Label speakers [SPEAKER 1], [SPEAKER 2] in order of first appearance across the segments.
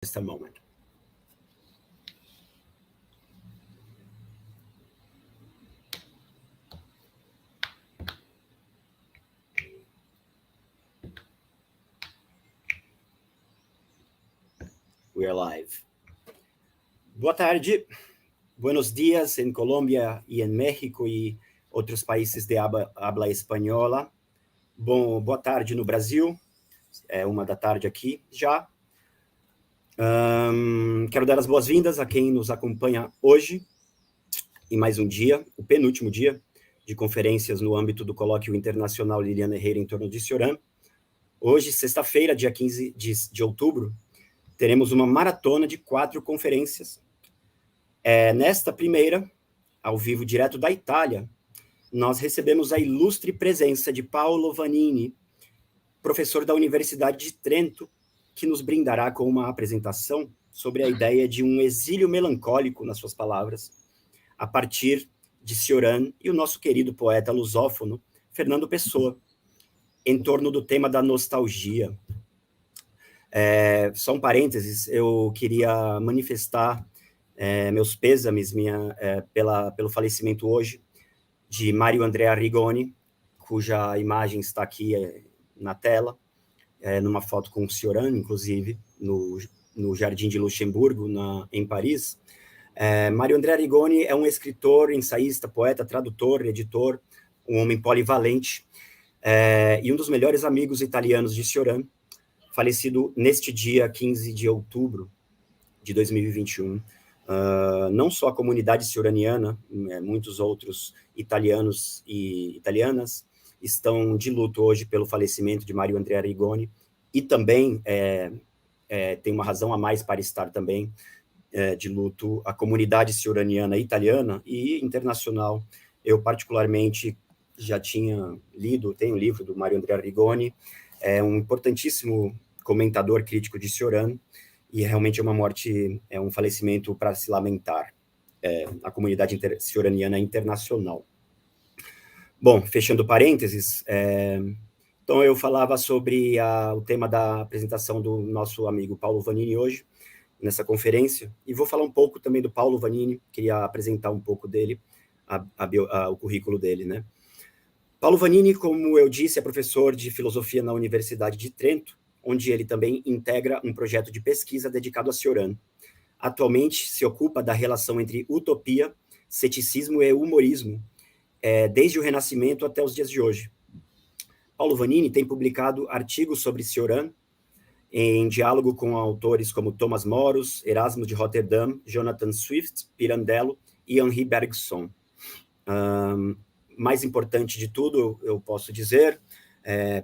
[SPEAKER 1] just a moment. We are live. Boa tarde, buenos dias em Colômbia e em México e outros países de habla espanhola. Boa tarde no Brasil, é 1h aqui já. Quero dar as boas-vindas a quem nos acompanha hoje, em mais um dia, o penúltimo dia de conferências no âmbito do Colóquio Internacional Liliana Herrera em torno de Cioran. Hoje, sexta-feira, dia 15 de outubro, teremos uma maratona de 4 conferências. Nesta primeira, ao vivo direto da Itália, nós recebemos a ilustre presença de Paolo Vanini, professor da Universidade de Trento, que nos brindará com uma apresentação sobre a ideia de um exílio melancólico, nas suas palavras, a partir de Cioran e o nosso querido poeta lusófono, Fernando Pessoa, em torno do tema da nostalgia. Só um parênteses, eu queria manifestar meus pêsames pelo falecimento hoje de Mário André Arrigoni, cuja imagem está aqui na tela, numa foto com o Cioran, inclusive, no Jardim de Luxemburgo, em Paris. Mário André Arrigoni é um escritor, ensaísta, poeta, tradutor, editor, um homem polivalente, e um dos melhores amigos italianos de Cioran, falecido neste dia 15 de outubro de 2021. Não só a comunidade cioraniana, muitos outros italianos e italianas estão de luto hoje pelo falecimento de Mário André Arrigoni, e também tem uma razão a mais para estar também de luto a comunidade cioraniana italiana e internacional. Eu, particularmente, já tenho o livro do Mário André Arrigoni, é um importantíssimo comentador crítico de Cioran, e realmente é uma morte, é um falecimento para se lamentar, a comunidade cioraniana internacional. Bom, fechando parênteses, então eu falava sobre o tema da apresentação do nosso amigo Paolo Vanini hoje, nessa conferência, e vou falar um pouco também do Paolo Vanini, queria apresentar um pouco dele, o currículo dele, né? Paolo Vanini, como eu disse, é professor de filosofia na Universidade de Trento, onde ele também integra um projeto de pesquisa dedicado a Cioran. Atualmente se ocupa da relação entre utopia, ceticismo e humorismo, desde o Renascimento até os dias de hoje. Paolo Vanini tem publicado artigos sobre Cioran, em diálogo com autores como Thomas Moros, Erasmo de Rotterdam, Jonathan Swift, Pirandello e Henri Bergson. Mais importante de tudo, eu posso dizer,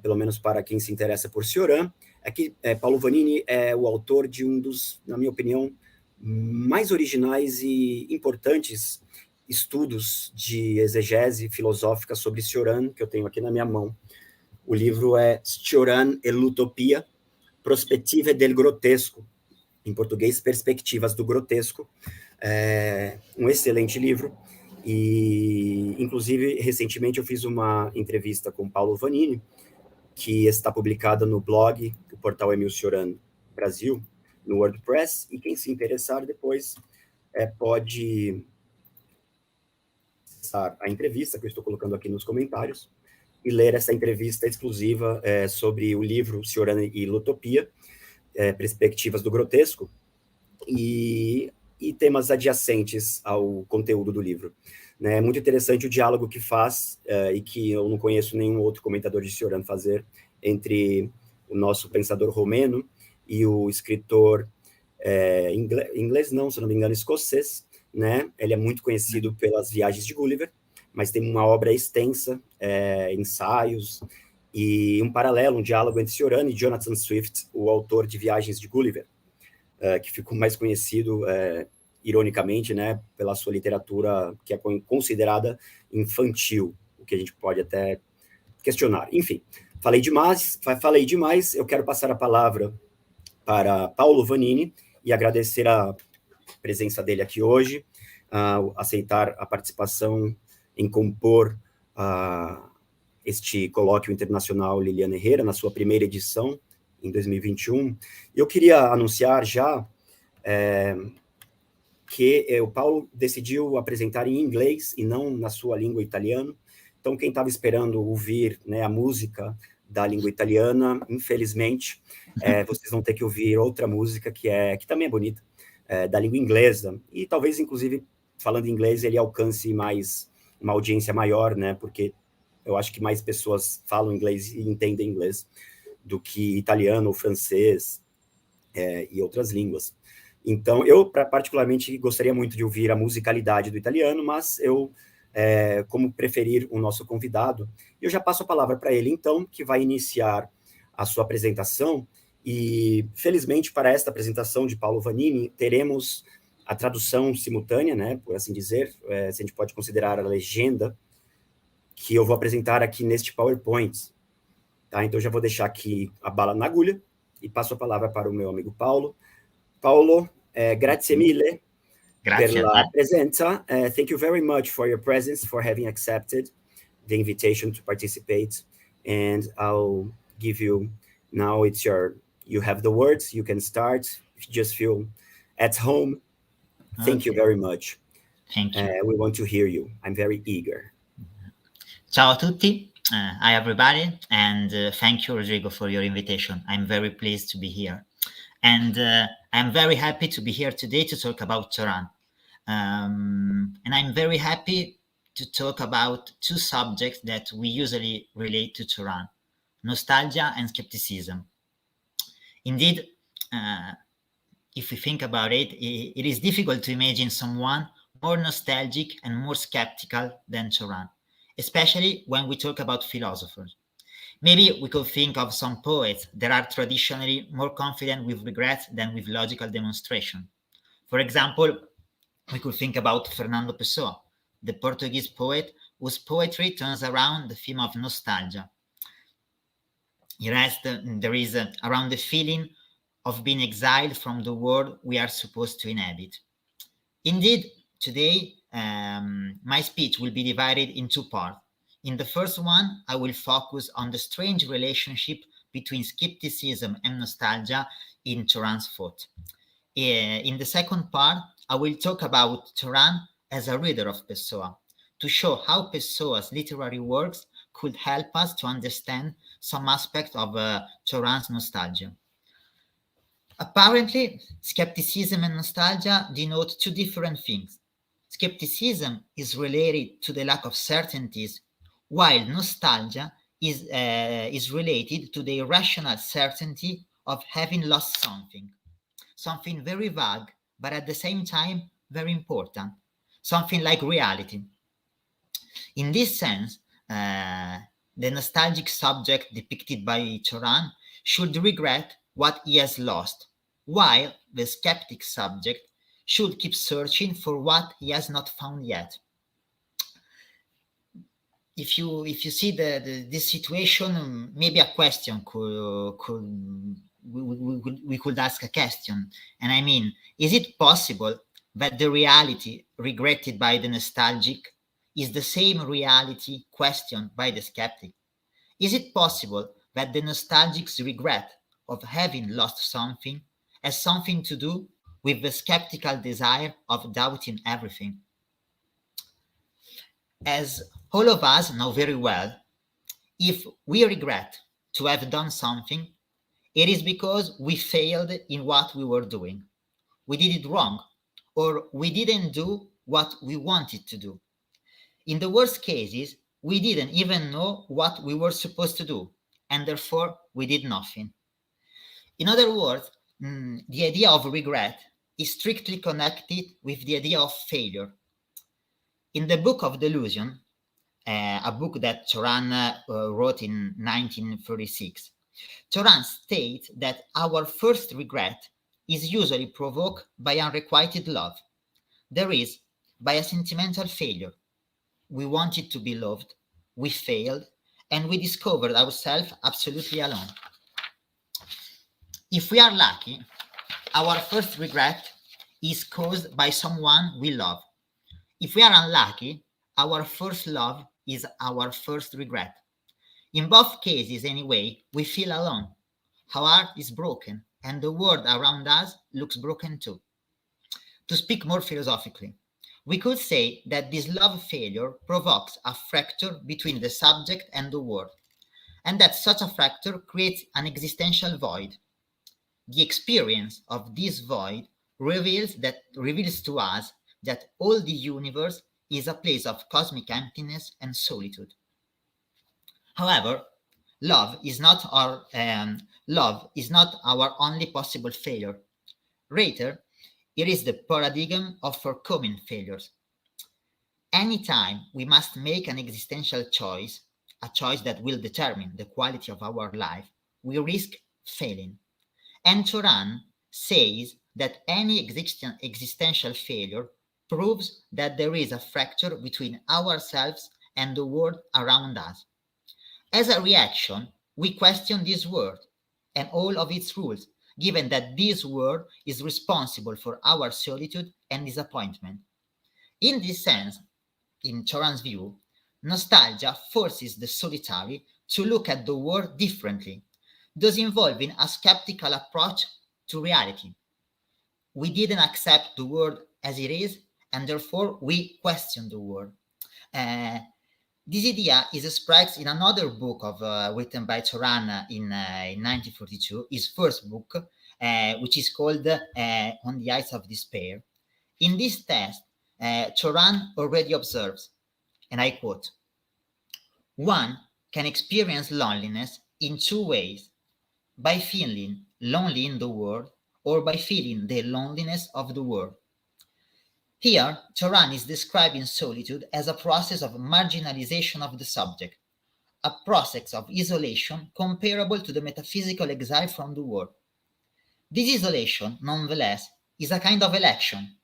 [SPEAKER 1] pelo menos para quem se interessa por Cioran, é que Paolo Vanini é o autor de um dos, na minha opinião, mais originais e importantes estudos de exegese filosófica sobre Cioran, que eu tenho aqui na minha mão. O livro é Cioran e l'Utopia, Prospettive del Grotesco, em português, Perspectivas do Grotesco. Um excelente livro, e, inclusive, recentemente eu fiz uma entrevista com Paolo Vanini, que está publicada no blog, o portal Emil Cioran Brasil, no WordPress, e quem se interessar depois pode acessar a entrevista, que eu estou colocando aqui nos comentários, e ler essa entrevista exclusiva sobre o livro Cioran e l'Utopia, Perspectivas do Grotesco, e temas adjacentes ao conteúdo do livro. É muito interessante o diálogo que faz, e que eu não conheço nenhum outro comentador de Cioran fazer, entre o nosso pensador romeno e o escritor inglês não, se não me engano, escocês, né? Ele é muito conhecido pelas Viagens de Gulliver, mas tem uma obra extensa, ensaios, e um paralelo, um diálogo entre Cioran e Jonathan Swift, o autor de Viagens de Gulliver, que ficou mais conhecido, ironicamente, né, pela sua literatura que é considerada infantil, o que a gente pode até questionar. Enfim, falei demais, eu quero passar a palavra para Paolo Vanini e agradecer a presença dele aqui hoje, aceitar a participação em compor este colóquio internacional Liliana Herrera, na sua primeira edição, em 2021. Eu queria anunciar já que o Paulo decidiu apresentar em inglês e não na sua língua italiana. Então, quem estava esperando ouvir, né, a música da língua italiana, infelizmente, vocês vão ter que ouvir outra música que também é bonita, da língua inglesa. E talvez, inclusive, falando inglês, ele alcance uma audiência maior, né? Porque eu acho que mais pessoas falam inglês e entendem inglês do que italiano ou francês e outras línguas. Então, eu particularmente gostaria muito de ouvir a musicalidade do italiano, mas eu, como preferir o nosso convidado, eu já passo a palavra para ele, então, que vai iniciar a sua apresentação. E, felizmente, para esta apresentação de Paolo Vanini, teremos a tradução simultânea, né, por assim dizer, se a gente pode considerar a legenda, que eu vou apresentar aqui neste PowerPoint. Tá? Então, já vou deixar aqui a bala na agulha e passo a palavra para o meu amigo Paulo. Paulo, grazie mille per la presenza. Thank you very much for your presence, for having accepted the invitation to participate. And I'll give you, now you have the words, you can start. If you just feel at home, thank you very much.
[SPEAKER 2] Thank you.
[SPEAKER 1] We want to hear you. I'm very eager.
[SPEAKER 2] Ciao a tutti. Hi, everybody. And thank you, Rodrigo, for your invitation. I'm very pleased to be here. And I'm very happy to be here today to talk about Cioran. And I'm very happy to talk about two subjects that we usually relate to Cioran: nostalgia and skepticism. Indeed, if we think about it, it is difficult to imagine someone more nostalgic and more skeptical than Cioran, especially when we talk about philosophers. Maybe we could think of some poets that are traditionally more confident with regret than with logical demonstration. For example, we could think about Fernando Pessoa, the Portuguese poet whose poetry turns around the theme of nostalgia. There is around the feeling of being exiled from the world we are supposed to inhabit. Indeed, today, my speech will be divided in two parts. In the first one, I will focus on the strange relationship between skepticism and nostalgia in Cioran's thought. In the second part, I will talk about Cioran as a reader of Pessoa, to show how Pessoa's literary works could help us to understand some aspect of Cioran's nostalgia. Apparently, skepticism and nostalgia denote two different things. Skepticism is related to the lack of certainties, while nostalgia is related to the irrational certainty of having lost something very vague, but at the same time very important, something like reality. In this sense, the nostalgic subject depicted by Cioran should regret what he has lost, while the skeptic subject should keep searching for what he has not found yet. If you see this situation, maybe a question we could ask a question, and I mean, is it possible that the reality regretted by the nostalgic is the same reality questioned by the skeptic? Is it possible that the nostalgic's regret of having lost something has something to do with the skeptical desire of doubting everything? As all of us know very well, if we regret to have done something, it is because we failed in what we were doing. We did it wrong, or we didn't do what we wanted to do. In the worst cases, we didn't even know what we were supposed to do, and therefore we did nothing. In other words, the idea of regret is strictly connected with the idea of failure. In the Book of Delusion, a book that Cioran wrote in 1936, Cioran states that our first regret is usually provoked by unrequited love. That is, by a sentimental failure. We wanted to be loved, we failed, and we discovered ourselves absolutely alone. If we are lucky, our first regret is caused by someone we love. If we are unlucky, our first love is our first regret. In both cases, anyway, we feel alone. our heart is broken, and the world around us looks broken too. To speak more philosophically, we could say that this love failure provokes a fracture between the subject and the world, and that such a fracture creates an existential void. The experience of this void reveals to us that all the universe is a place of cosmic emptiness and solitude. However, love is not our only possible failure. Rather, it is the paradigm of forthcoming failures. Anytime we must make an existential choice, a choice that will determine the quality of our life, we risk failing. And Cioran says that any existential failure proves that there is a fracture between ourselves and the world around us. As a reaction, we question this world and all of its rules, given that this world is responsible for our solitude and disappointment. In this sense, in Cioran's view, nostalgia forces the solitary to look at the world differently, thus involving a skeptical approach to reality. We didn't accept the world as it is, and therefore we question the world. This idea is expressed in another book written by Cioran in 1942, his first book, which is called On the Ice of Despair. In this text, Cioran already observes, and I quote, "One can experience loneliness in two ways, by feeling lonely in the world or by feeling the loneliness of the world." Here, Cioran is describing solitude as a process of marginalization of the subject, a process of isolation comparable to the metaphysical exile from the world. This isolation, nonetheless, is a kind of election.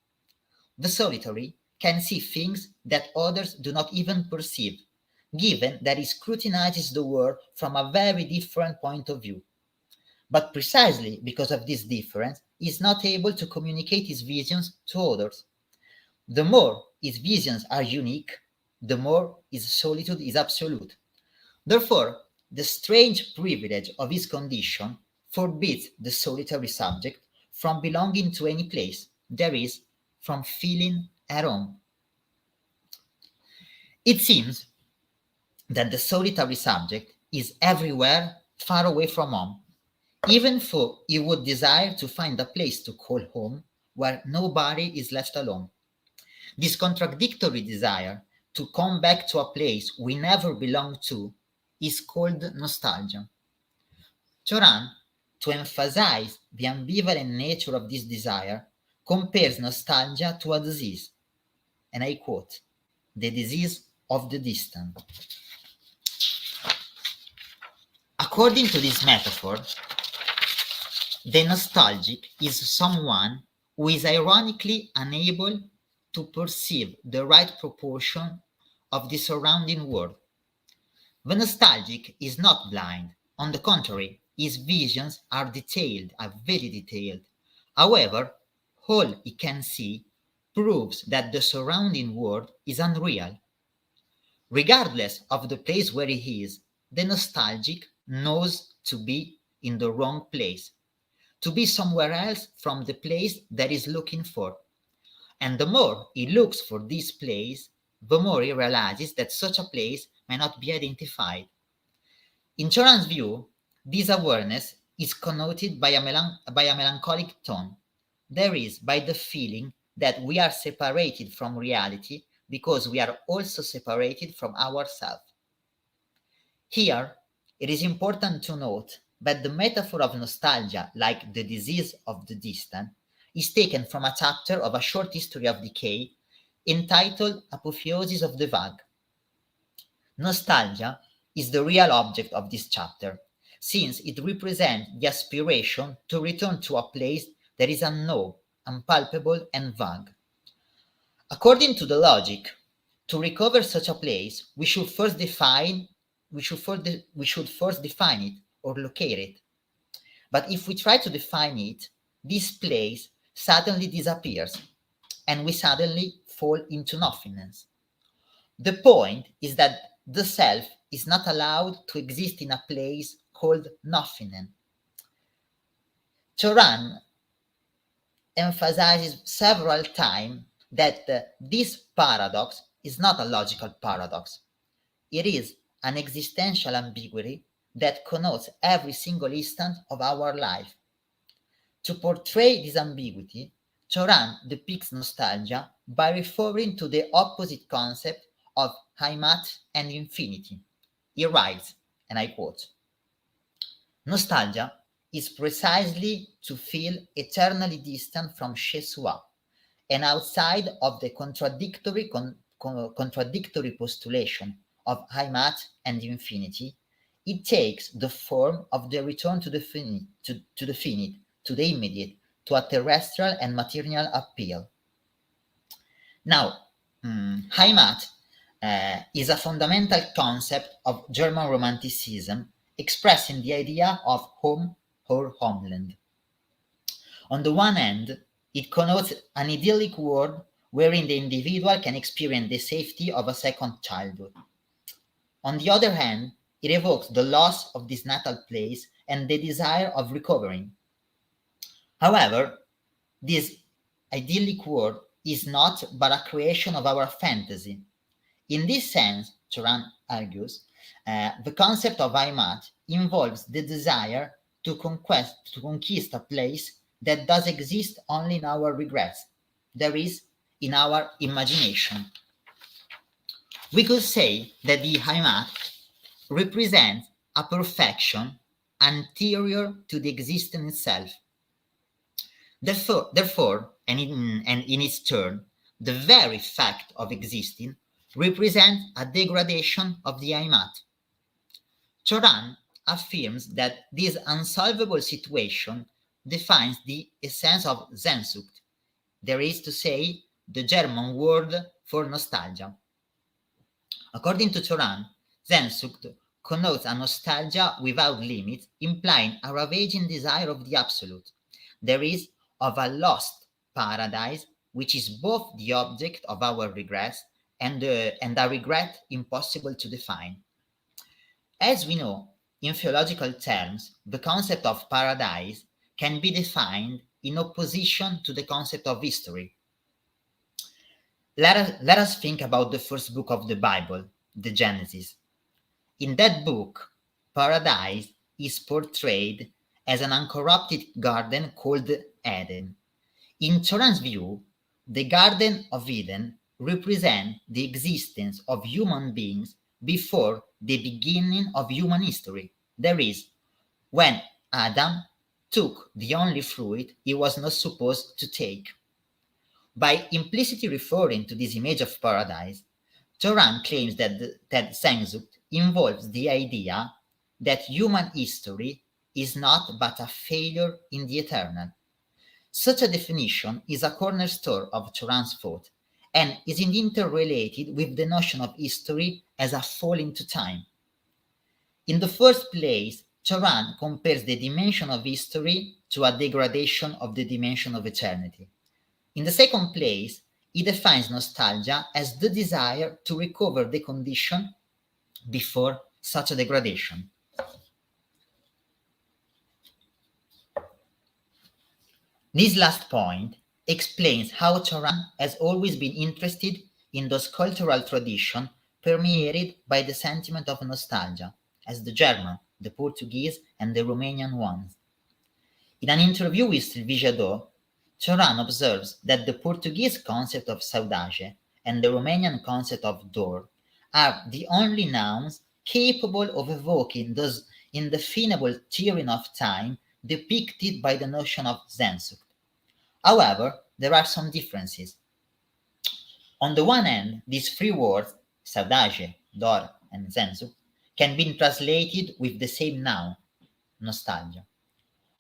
[SPEAKER 2] The solitary can see things that others do not even perceive, given that he scrutinizes the world from a very different point of view. But precisely because of this difference, he is not able to communicate his visions to others. The more his visions are unique, the more his solitude is absolute. Therefore, the strange privilege of his condition forbids the solitary subject from belonging to any place, that is, from feeling at home. It seems that the solitary subject is everywhere far away from home, even though he would desire to find a place to call home where nobody is left alone. This contradictory desire to come back to a place we never belonged to is called nostalgia. Cioran, to emphasize the ambivalent nature of this desire, compares nostalgia to a disease, and I quote, "the disease of the distant." According to this metaphor, the nostalgic is someone who is ironically unable to perceive the right proportion of the surrounding world. The nostalgic is not blind. On the contrary, his visions are very detailed. However, all he can see proves that the surrounding world is unreal. Regardless of the place where he is, the nostalgic knows to be in the wrong place, to be somewhere else from the place that he's looking for. And the more he looks for this place, the more he realizes that such a place may not be identified. In Cioran's view, this awareness is connoted by a melancholic tone, that is, by the feeling that we are separated from reality because we are also separated from ourselves. Here, it is important to note that the metaphor of nostalgia, like the disease of the distant, is taken from a chapter of A Short History of Decay entitled Apotheosis of the Vague. Nostalgia is the real object of this chapter, since it represents the aspiration to return to a place that is unknown, unpalpable, and vague. According to the logic, to recover such a place, we should first define it or locate it. But if we try to define it, this place suddenly disappears, and we suddenly fall into nothingness. The point is that the self is not allowed to exist in a place called nothingness. Cioran emphasizes several times that this paradox is not a logical paradox. It is an existential ambiguity that connotes every single instant of our life. To portray this ambiguity, Cioran depicts nostalgia by referring to the opposite concept of heimat and infinity. He writes, and I quote, "Nostalgia is precisely to feel eternally distant from chez soi, and outside of the contradictory postulation of heimat and infinity. It takes the form of the return to the finite, to the immediate, to a terrestrial and material appeal." Now, heimat is a fundamental concept of German Romanticism, expressing the idea of home or homeland. On the one hand, it connotes an idyllic world wherein the individual can experience the safety of a second childhood. On the other hand, it evokes the loss of this natal place and the desire of recovering. However, this idyllic world is not but a creation of our fantasy. In this sense, Cioran argues, the concept of heimat involves the desire to conquist a place that does exist only in our regrets, that is, in our imagination. We could say that the heimat represents a perfection anterior to the existence itself. Therefore, and in its turn, the very fact of existing represents a degradation of the heimat. Cioran affirms that this unsolvable situation defines the essence of Sehnsucht, that is to say, the German word for nostalgia. According to Cioran, Sehnsucht connotes a nostalgia without limits, implying a ravaging desire of the absolute, that is, of a lost paradise, which is both the object of our regrets and a regret impossible to define. As we know, in theological terms, the concept of paradise can be defined in opposition to the concept of history. Let us think about the first book of the Bible, the Genesis. In that book, paradise is portrayed as an uncorrupted garden called Eden. In Cioran's view, the Garden of Eden represents the existence of human beings before the beginning of human history. That is, when Adam took the only fruit he was not supposed to take. By implicitly referring to this image of paradise, Cioran claims that Sehnsucht involves the idea that human history is not but a failure in the eternal. Such a definition is a cornerstone of Cioran's thought and is interrelated with the notion of history as a fall into time. In the first place, Cioran compares the dimension of history to a degradation of the dimension of eternity. In the second place, he defines nostalgia as the desire to recover the condition before such a degradation. This last point explains how Cioran has always been interested in those cultural traditions permeated by the sentiment of nostalgia, as the German, the Portuguese, and the Romanian ones. In an interview with Sylvie Jadot, Cioran observes that the Portuguese concept of saudade and the Romanian concept of dor are the only nouns capable of evoking those indefinable tearing of time depicted by the notion of Sehnsucht. However, there are some differences. On the one hand, these three words, saudade, dor, and Sehnsucht, can be translated with the same noun, nostalgia.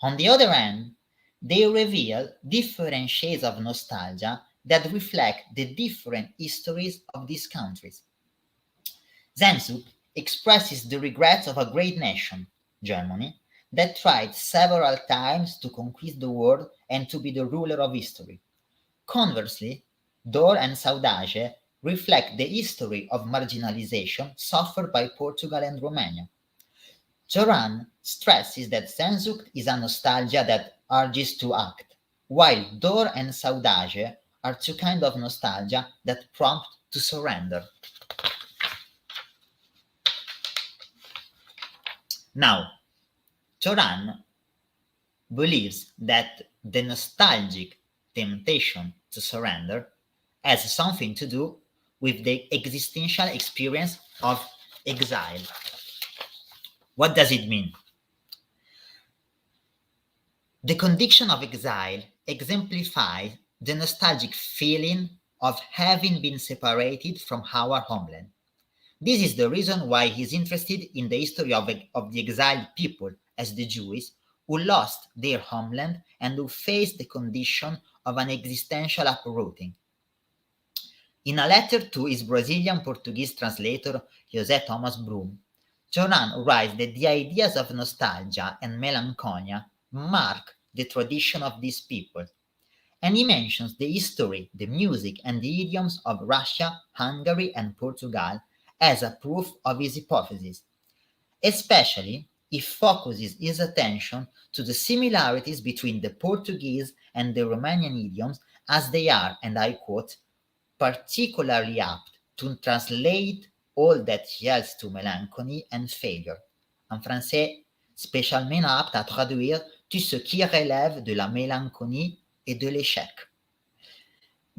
[SPEAKER 2] On the other hand, they reveal different shades of nostalgia that reflect the different histories of these countries. Sehnsucht expresses the regrets of a great nation, Germany, that tried several times to conquist the world and to be the ruler of history. Conversely, dor and saudade reflect the history of marginalization suffered by Portugal and Romania. Cioran stresses that Sehnsucht is a nostalgia that urges to act, while Dor and Saudade are two kinds of nostalgia that prompt to surrender. Now, Cioran believes that the nostalgic temptation to surrender has something to do with the existential experience of exile. What does it mean? The condition of exile exemplifies the nostalgic feeling of having been separated from our homeland. This is the reason why he is interested in the history of the exiled people, as the Jews, who lost their homeland and who faced the condition of an existential uprooting. In a letter to his Brazilian Portuguese translator, José Thomas Brum, Cioran writes that the ideas of nostalgia and melancholia mark the tradition of these people, and he mentions the history, the music, and the idioms of Russia, Hungary, and Portugal as a proof of his hypothesis. Especially, he focuses his attention to the similarities between the Portuguese and the Romanian idioms, as they are, and I quote, particularly apt to translate all that yields to melancholy and failure. En français, spécialement apte à traduire tout ce qui relève de la mélancolie et de l'échec.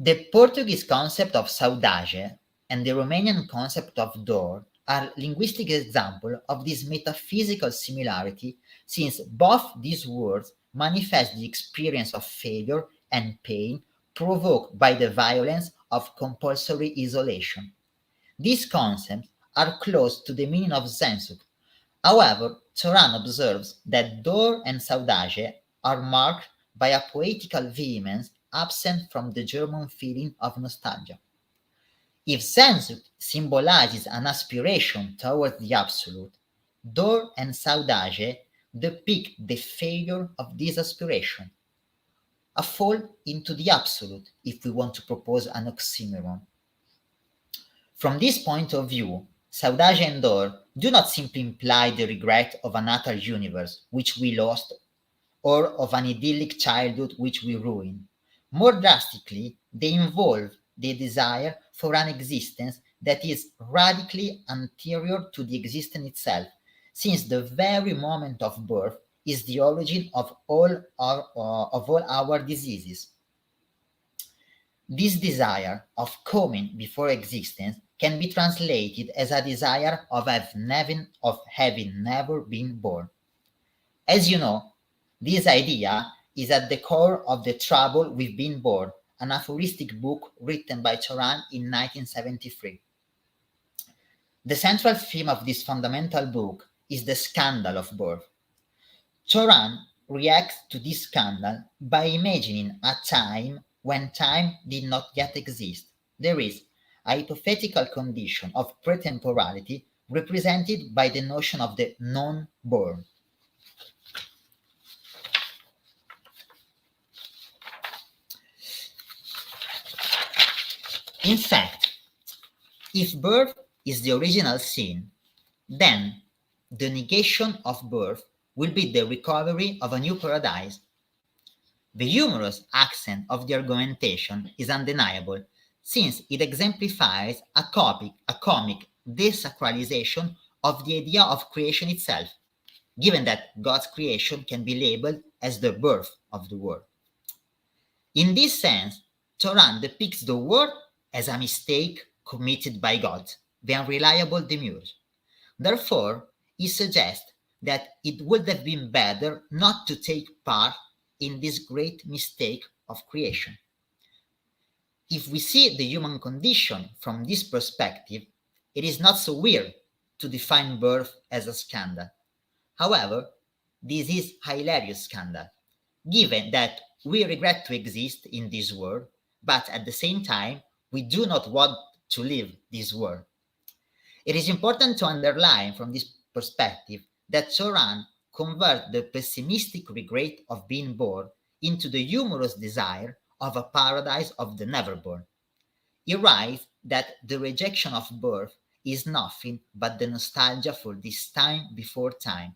[SPEAKER 2] The Portuguese concept of saudade and the Romanian concept of dor are linguistic examples of this metaphysical similarity, since both these words manifest the experience of failure and pain provoked by the violence of compulsory isolation. These concepts are close to the meaning of Sehnsucht. However, Cioran observes that dor and saudade are marked by a poetical vehemence absent from the German feeling of nostalgia. If Sehnsucht symbolizes an aspiration towards the absolute, dor and saudade depict the failure of this aspiration, a fall into the absolute, if we want to propose an oxymoron. From this point of view, saudade and dor do not simply imply the regret of another universe which we lost, or of an idyllic childhood which we ruined. More drastically, they involve the desire for an existence that is radically anterior to the existence itself, since the very moment of birth is the origin of all our diseases. This desire of coming before existence can be translated as a desire of having never been born. As you know, this idea is at the core of The Trouble with Being Born, an aphoristic book written by Cioran in 1973. The central theme of this fundamental book is the scandal of birth. Cioran reacts to this scandal by imagining a time when time did not yet exist. There is a hypothetical condition of pretemporality represented by the notion of the non-born. In fact, if birth is the original sin, then the negation of birth will be the recovery of a new paradise. The humorous accent of the argumentation is undeniable, since it exemplifies a comic desacralization of the idea of creation itself, given that God's creation can be labeled as the birth of the world. In this sense, Cioran depicts the world as a mistake committed by God, the unreliable demiurge. Therefore, he suggests that it would have been better not to take part in this great mistake of creation. If we see the human condition from this perspective, it is not so weird to define birth as a scandal. However, this is a hilarious scandal, given that we regret to exist in this world, but at the same time, we do not want to leave this world. It is important to underline from this perspective that Cioran converts the pessimistic regret of being born into the humorous desire of a paradise of the never born. He writes that the rejection of birth is nothing but the nostalgia for this time before time,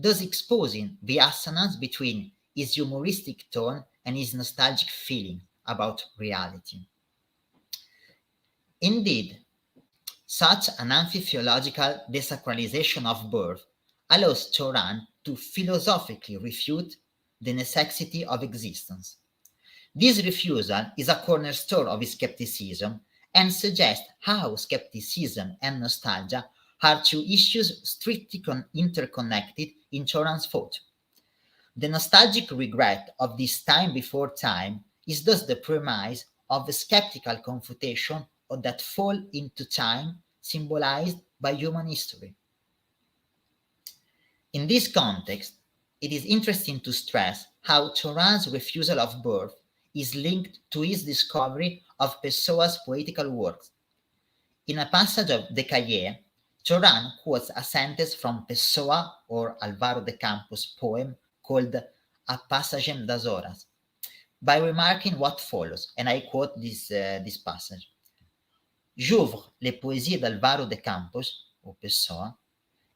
[SPEAKER 2] thus exposing the assonance between his humoristic tone and his nostalgic feeling about reality. Indeed, such an amphitheological desacralization of birth allows Cioran to philosophically refute the necessity of existence. This refusal is a cornerstone of his skepticism and suggests how skepticism and nostalgia are two issues strictly interconnected in Cioran's thought. The nostalgic regret of this time before time is thus the premise of the skeptical confutation of that fall into time symbolized by human history. In this context, it is interesting to stress how Cioran's refusal of birth is linked to his discovery of Pessoa's poetical works. In a passage of De Cahiers, Cioran quotes a sentence from Pessoa or Álvaro de Campos' poem called A Passagem das Horas, by remarking what follows, and I quote this passage. J'ouvre les poésies d'Álvaro de Campos, ou Pessoa,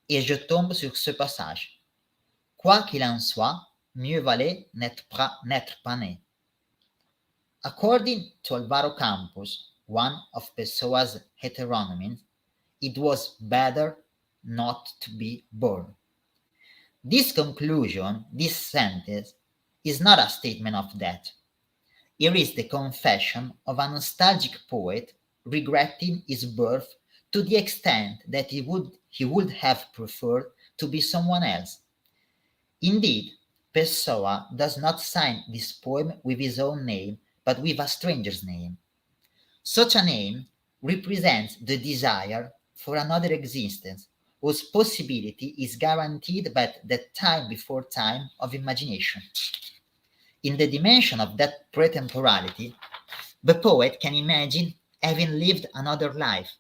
[SPEAKER 2] et je tombe sur ce passage. Quoi qu'il en soit, mieux valait n'être pas né. According to Álvaro Campos, one of Pessoa's heteronyms, it was better not to be born. This conclusion, this sentence, is not a statement of death. Here is the confession of a nostalgic poet regretting his birth to the extent that he would have preferred to be someone else. Indeed, Pessoa does not sign this poem with his own name, but with a stranger's name. Such a name represents the desire for another existence, whose possibility is guaranteed by that time before time of imagination. In the dimension of that pretemporality, the poet can imagine having lived another life,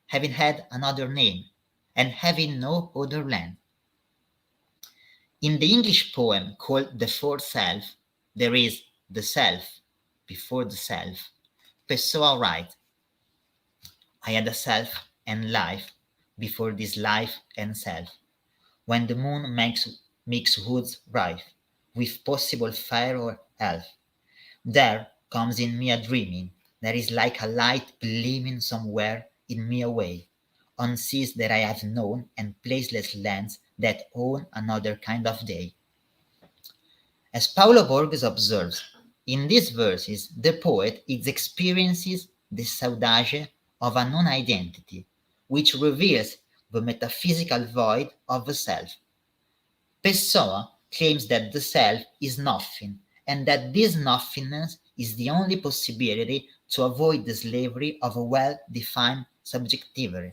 [SPEAKER 2] having had another name, and having no other land. In the English poem called The Fourth Self, there is the self before the self. Pessoa writes, I had a self and life before this life and self. When the moon makes woods rife with possible fire or elf, there comes in me a dreaming that is like a light gleaming somewhere in me away, on seas that I have known and placeless lands that own another kind of day. As Paulo Borges observes, in these verses the poet experiences the saudade of a non-identity, which reveals the metaphysical void of the self. Pessoa claims that the self is nothing, and that this nothingness is the only possibility to avoid the slavery of a well-defined subjectivity.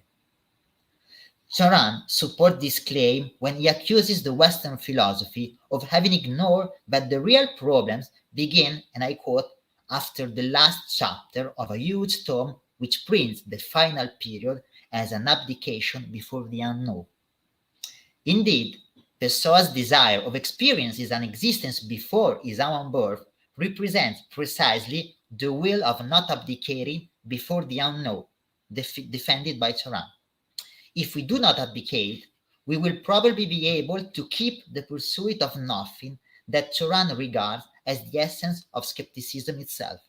[SPEAKER 2] Cioran supports this claim when he accuses the Western philosophy of having ignored that the real problems begin, and I quote, after the last chapter of a huge tome which prints the final period as an abdication before the unknown. Indeed, Pessoa's desire of experiences an existence before his own birth represents precisely the will of not abdicating before the unknown, defended by Cioran. If we do not abdicate, we will probably be able to keep the pursuit of nothing that Cioran regards as the essence of skepticism itself.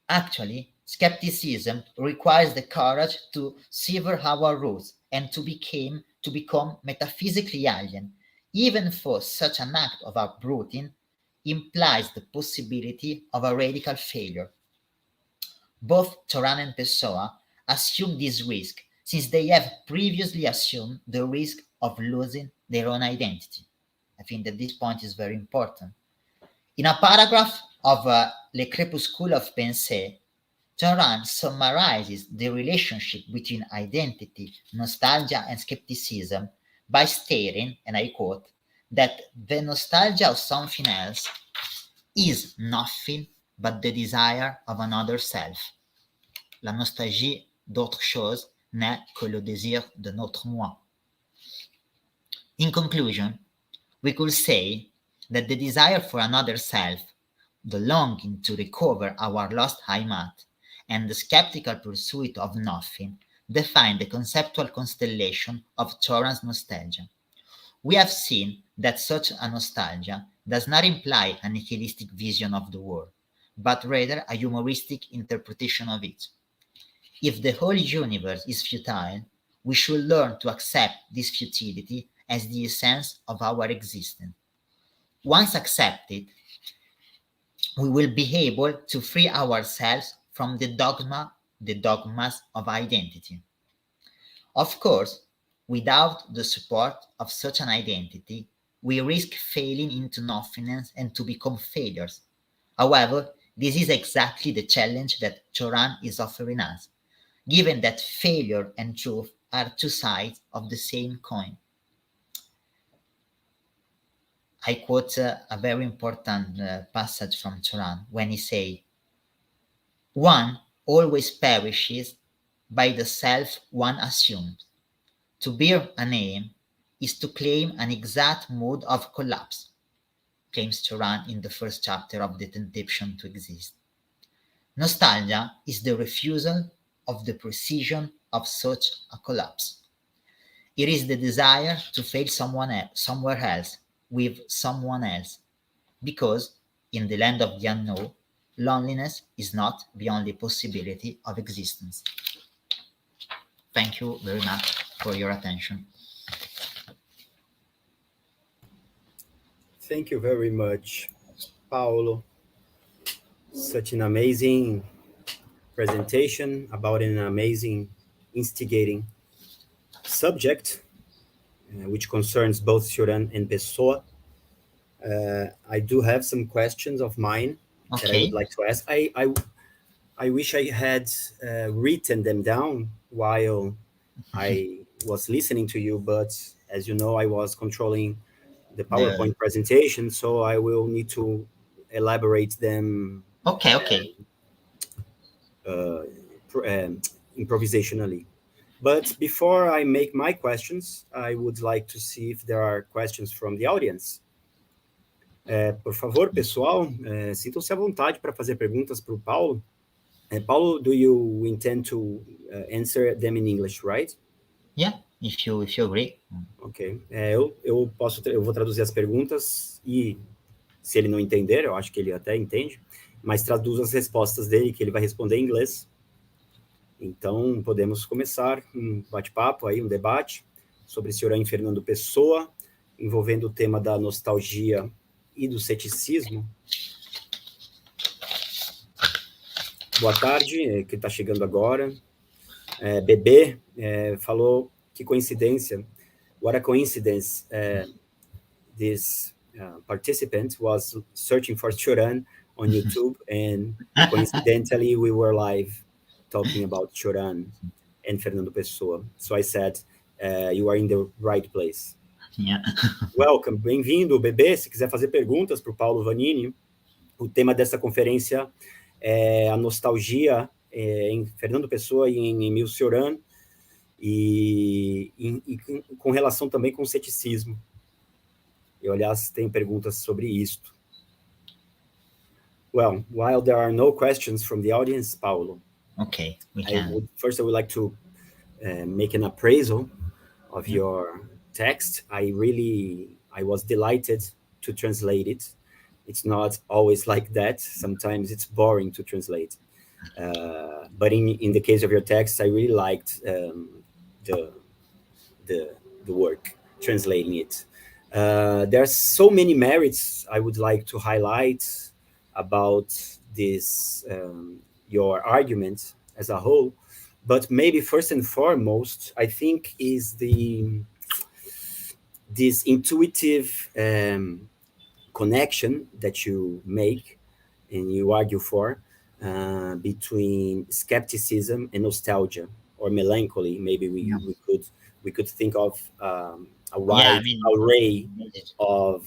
[SPEAKER 2] Actually, skepticism requires the courage to sever our roots and to become metaphysically alien, even for such an act of uprooting implies the possibility of a radical failure. Both Cioran and Pessoa assume this risk, since they have previously assumed the risk of losing their own identity. I think that this point is very important. In a paragraph of Le Crépuscule of Pensée, Cioran summarizes the relationship between identity, nostalgia, and skepticism by stating, and I quote, that the nostalgia of something else is nothing but the desire of another self. La nostalgie d'autre chose n'est que le désir d'un autre moi. In conclusion, we could say that the desire for another self, the longing to recover our lost heimat, and the skeptical pursuit of nothing define the conceptual constellation of Cioran's nostalgia. we have seen that such a nostalgia does not imply a nihilistic vision of the world, but rather a humoristic interpretation of it. If the whole universe is futile, we should learn to accept this futility as the essence of our existence. Once accepted, we will be able to free ourselves from the dogmas of identity. Of course, without the support of such an identity, we risk failing into nothingness and to become failures. However, this is exactly the challenge that Cioran is offering us, given that failure and truth are two sides of the same coin. I quote a very important passage from Cioran when he says, "One always perishes by the self one assumes. To bear a name is to claim an exact mode of collapse," claims Cioran in the first chapter of The Temptation to Exist. Nostalgia is the refusal of the precision of such a collapse. It is the desire to fail somewhere else, with someone else, because in the land of the unknown, loneliness is not the only possibility of existence. Thank you very much for your attention.
[SPEAKER 1] Thank you very much, Paolo. Such an amazing presentation about an amazing, instigating subject, which concerns both Cioran and Pessoa. I do have some questions of mine that I would like to ask. I wish I had written them down while I was listening to you, but as you know, I was controlling the PowerPoint presentation, so I will need to elaborate them. Improvisationally. But before I make my questions, I would like to see if there are questions from the audience. Por favor, pessoal, sintam-se à vontade para fazer perguntas para o Paulo. Paulo, do you intend to answer them in English, right?
[SPEAKER 2] Yeah, if you agree.
[SPEAKER 1] Ok. Eu vou traduzir as perguntas e, se ele não entender, eu acho que ele até entende, mas traduzo as respostas dele, que ele vai responder em inglês. Então, podemos começar um bate-papo, aí, um debate sobre Cioran e Fernando Pessoa, envolvendo o tema da nostalgia e do ceticismo. Boa tarde, que está chegando agora. Bebê falou, que coincidência, what a coincidence, this participant was searching for Cioran on YouTube, and coincidentally we were live talking about Cioran and Fernando Pessoa. So I said, you are in the right place.
[SPEAKER 2] Yeah.
[SPEAKER 1] Welcome, bem-vindo, Bebê. Se quiser fazer perguntas para o Paolo Vanini, o tema dessa conferência é a nostalgia em Fernando Pessoa e em Emil Cioran, e com relação também com o ceticismo. Eu, aliás, tenho perguntas sobre isto. Well, while there are no questions from the audience, Paolo,
[SPEAKER 2] Okay, we can.
[SPEAKER 1] First, I would like to make an appraisal of your text. I was delighted to translate it. It's not always like that. Sometimes it's boring to translate. But in the case of your text, I really liked the work, translating it. There are so many merits I would like to highlight about this, your argument as a whole, but maybe first and foremost, I think is this intuitive connection that you make and you argue for between skepticism and nostalgia or melancholy. Maybe we could think of a wide array of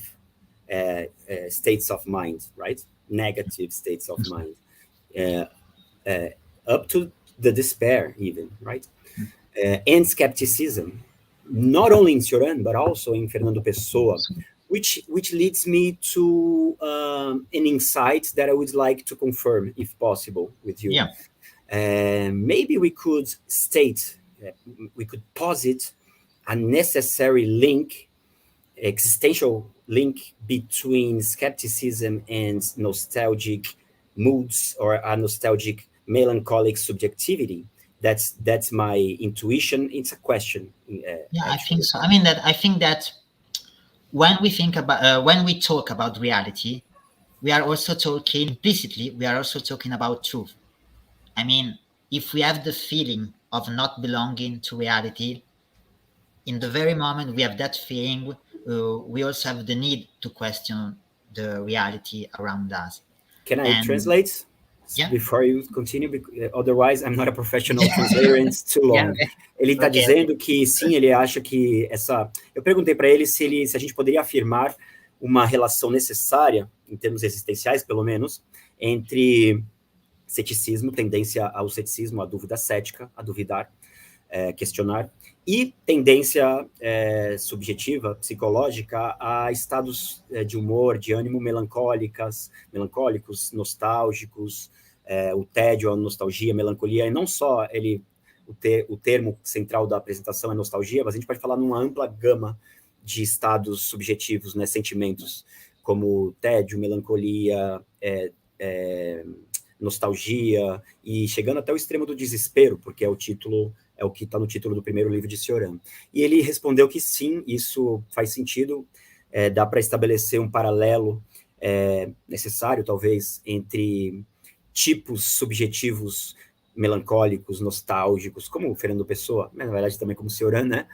[SPEAKER 1] states of mind, right? Negative states of mind, up to the despair even, right? And skepticism, not only in Cioran, but also in Fernando Pessoa, which leads me to an insight that I would like to confirm, if possible, with you.
[SPEAKER 2] Yeah.
[SPEAKER 1] Maybe we could state, we could posit a necessary link existential link between skepticism and nostalgic moods or a nostalgic melancholic subjectivity. That's my intuition. It's a question.
[SPEAKER 2] I think so. I think that when we think about when we talk about reality, we are also talking implicitly. We are also talking about truth. I mean, if we have the feeling of not belonging to reality, in the very moment we have that feeling, we also have the need to question the reality around us.
[SPEAKER 1] Can I translate?
[SPEAKER 2] Yeah.
[SPEAKER 1] Before you continue, otherwise I'm not a professional translator and it's too long. Yeah. Ele está dizendo que sim, ele acha que essa... Eu perguntei para ele se a gente poderia afirmar uma relação necessária, em termos existenciais pelo menos, entre ceticismo, tendência ao ceticismo, a dúvida cética, a duvidar, questionar, e tendência subjetiva, psicológica, a estados de humor, de ânimo melancólicos, nostálgicos, o tédio, a nostalgia, a melancolia, e não só o termo central da apresentação é nostalgia, mas a gente pode falar numa ampla gama de estados subjetivos, né, sentimentos, como tédio, melancolia, nostalgia, e chegando até o extremo do desespero, porque é o que está no título do primeiro livro de Cioran. E ele respondeu que sim, isso faz sentido, dá para estabelecer um paralelo necessário, talvez, entre tipos subjetivos melancólicos, nostálgicos, como o Fernando Pessoa, mas na verdade também como Cioran, né?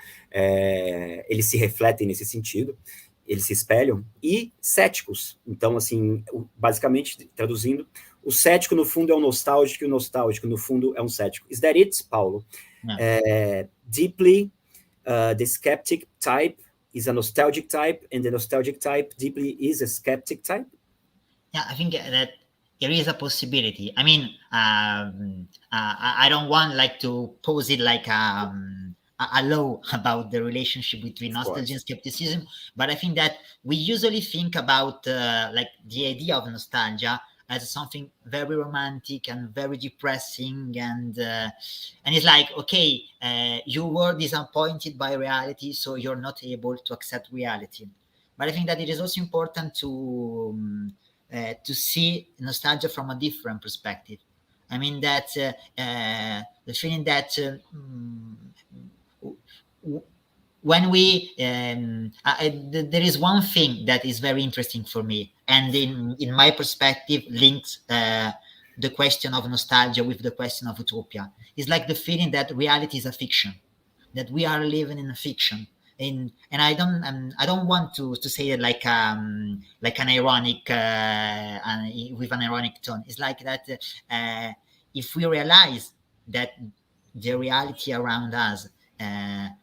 [SPEAKER 1] Eles se refletem nesse sentido, eles se espelham, e céticos. Então, assim, basicamente, traduzindo, o cético, no fundo, é um nostálgico, e o nostálgico, no fundo, é um cético. Is that it, Paulo? Yeah. Deeply, the skeptic type is a nostalgic type, and the nostalgic type deeply is a skeptic type?
[SPEAKER 2] Yeah, I think that there is a possibility. I mean, I don't want to pose it like a law about the relationship between nostalgia and skepticism, but I think that we usually think about the idea of nostalgia as something very romantic and very depressing, and it's like, okay, you were disappointed by reality, so you're not able to accept reality. But I think that it is also important to see nostalgia from a different perspective. I mean that the feeling that when we there is one thing that is very interesting for me, and in my perspective links the question of nostalgia with the question of utopia. It's like the feeling that reality is a fiction, that we are living in a fiction. And I don't want to say it like an ironic with an ironic tone. It's like that if we realize that the reality around us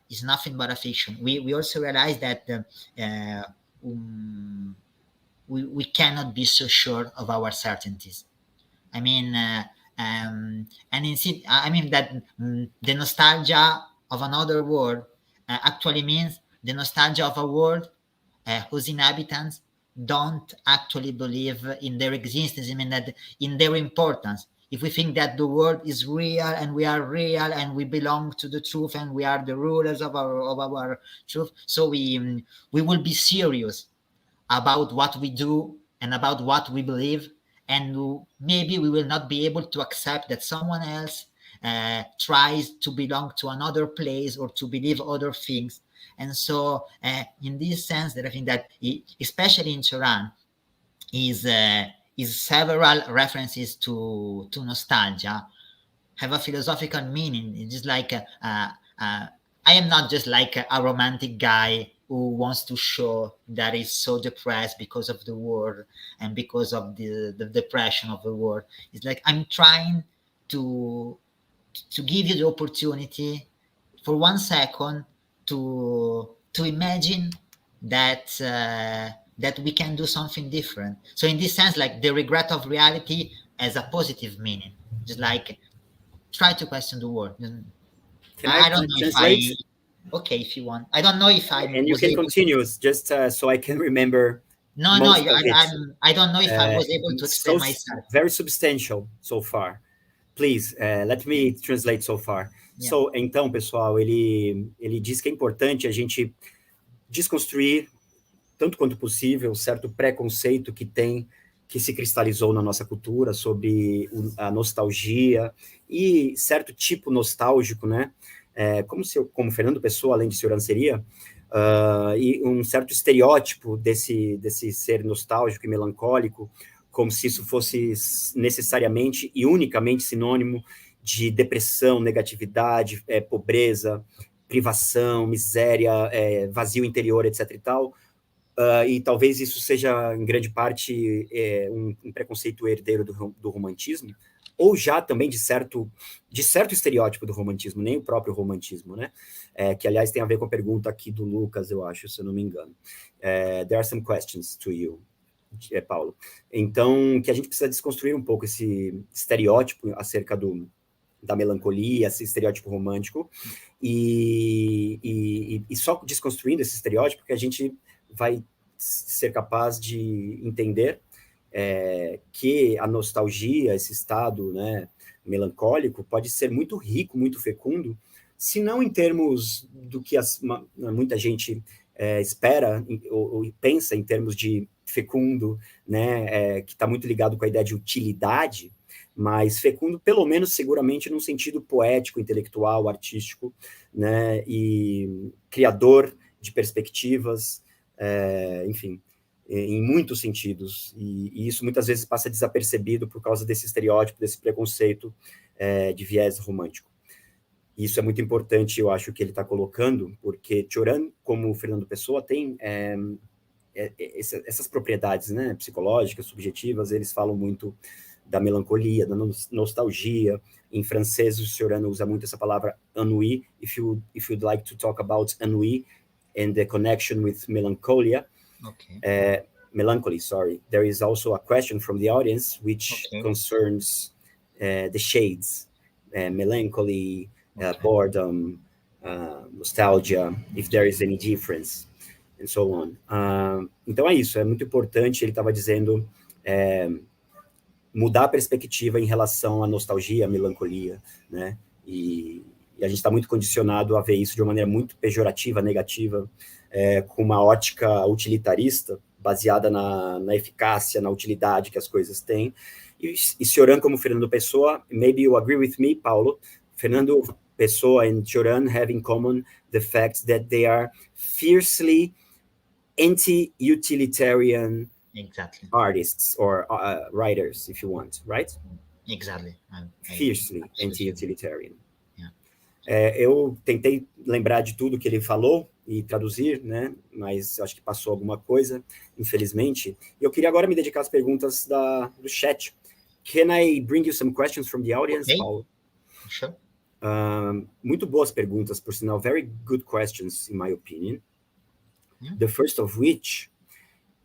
[SPEAKER 2] is nothing but a fiction, we also realize that we cannot be so sure of our certainties. I mean, and I mean that the nostalgia of another world actually means the nostalgia of a world whose inhabitants don't actually believe in their existence, I mean that in their importance. If we think that the world is real and we are real and we belong to the truth and we are the rulers of our truth, so we will be serious about what we do and about what we believe, and maybe we will not be able to accept that someone else tries to belong to another place or to believe other things. And so in this sense, that I think that especially in Cioran is several references to nostalgia have a philosophical meaning. It is like I am not just like a romantic guy who wants to show that he's so depressed because of the war and because of the depression of the war. It's like I'm trying to give you the opportunity for 1 second to imagine that that we can do something different. So in this sense, like the regret of reality has a positive meaning. Just like try to question the world. I don't know translate? If okay, if you want. I don't know if I
[SPEAKER 1] and you can continue just so I can remember.
[SPEAKER 2] No, I don't know if I was able to explain myself.
[SPEAKER 1] Very substantial so far. Please, let me translate so far. Yeah. So, então, pessoal, ele diz que é importante a gente desconstruir tanto quanto possível, certo preconceito que se cristalizou na nossa cultura sobre a nostalgia e certo tipo nostálgico, né? Como Fernando Pessoa, além de Cioran, seria, e um certo estereótipo desse ser nostálgico e melancólico, como se isso fosse necessariamente e unicamente sinônimo de depressão, negatividade, pobreza, privação, miséria, vazio interior, etc. e tal. E talvez isso seja, em grande parte, um preconceito herdeiro do romantismo, ou já também de certo estereótipo do romantismo, nem o próprio romantismo, né? Que, aliás, tem a ver com a pergunta aqui do Lucas, eu acho, se eu não me engano. There are some questions to you, Paulo. Então, que a gente precisa desconstruir um pouco esse estereótipo acerca da melancolia, esse estereótipo romântico, e só desconstruindo esse estereótipo que a gente vai ser capaz de entender que a nostalgia, esse estado, né, melancólico, pode ser muito rico, muito fecundo, se não em termos do que muita gente espera ou pensa em termos de fecundo, né, que está muito ligado com a ideia de utilidade, mas fecundo, pelo menos, seguramente, num sentido poético, intelectual, artístico, né, e criador de perspectivas, enfim, em muitos sentidos, e isso muitas vezes passa desapercebido por causa desse estereótipo, desse preconceito de viés romântico. Isso é muito importante, eu acho, que ele está colocando, porque Cioran, como o Fernando Pessoa, tem essas propriedades, né, psicológicas, subjetivas, eles falam muito da melancolia, da nostalgia. Em francês, o Cioran usa muito essa palavra ennui. If you'd like to talk about ennui and the connection with melancholia, melancholy, sorry, there is also a question from the audience which concerns the shades, melancholy, boredom, nostalgia, if there is any difference, and so on. Então é isso, é muito importante, ele estava dizendo, mudar a perspectiva em relação à nostalgia, à melancolia, né? E a gente está muito condicionado a ver isso de uma maneira muito pejorativa, negativa, com uma ótica utilitarista, baseada na eficácia, na utilidade que as coisas têm. E Cioran, como Fernando Pessoa, maybe you agree with me, Paulo, Fernando Pessoa and Cioran have in common the fact that they are fiercely anti-utilitarian artists or writers, if you want, right?
[SPEAKER 2] Exactly.
[SPEAKER 1] Fiercely anti-utilitarian. Eu tentei lembrar de tudo que ele falou e traduzir, né? Mas acho que passou alguma coisa, infelizmente. E eu queria agora me dedicar às perguntas do chat. Can I bring you some questions from the audience, Paulo?
[SPEAKER 2] Sure.
[SPEAKER 1] Muito boas perguntas, por sinal. Very good questions, in my opinion. The first of which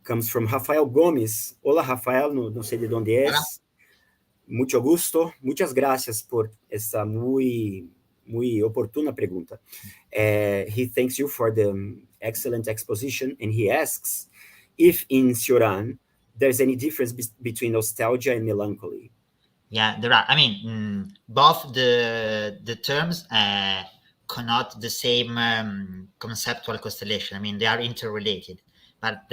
[SPEAKER 1] comes from Rafael Gomes. Olá, Rafael, não sei de onde é. Mucho gusto. Muchas gracias por essa muy oportuna pergunta. He thanks you for the excellent exposition, and he asks if in Cioran there's any difference between nostalgia and melancholy.
[SPEAKER 2] Yeah, there are. I mean, both the terms connote the same conceptual constellation. I mean, they are interrelated. But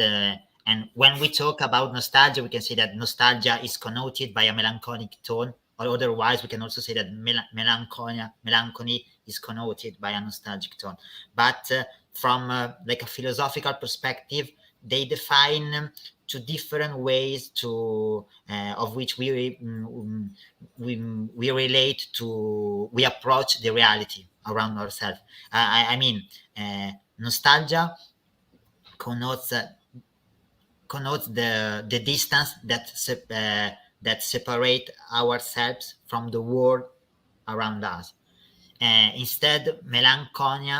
[SPEAKER 2] and when we talk about nostalgia, we can say that nostalgia is connoted by a melancholic tone, or otherwise we can also say that melancholy is connoted by a nostalgic tone. But from like a philosophical perspective, they define two different ways of which we relate to, we approach the reality around ourselves. I mean, nostalgia connotes the distance that separate ourselves from the world around us. Instead, melancholy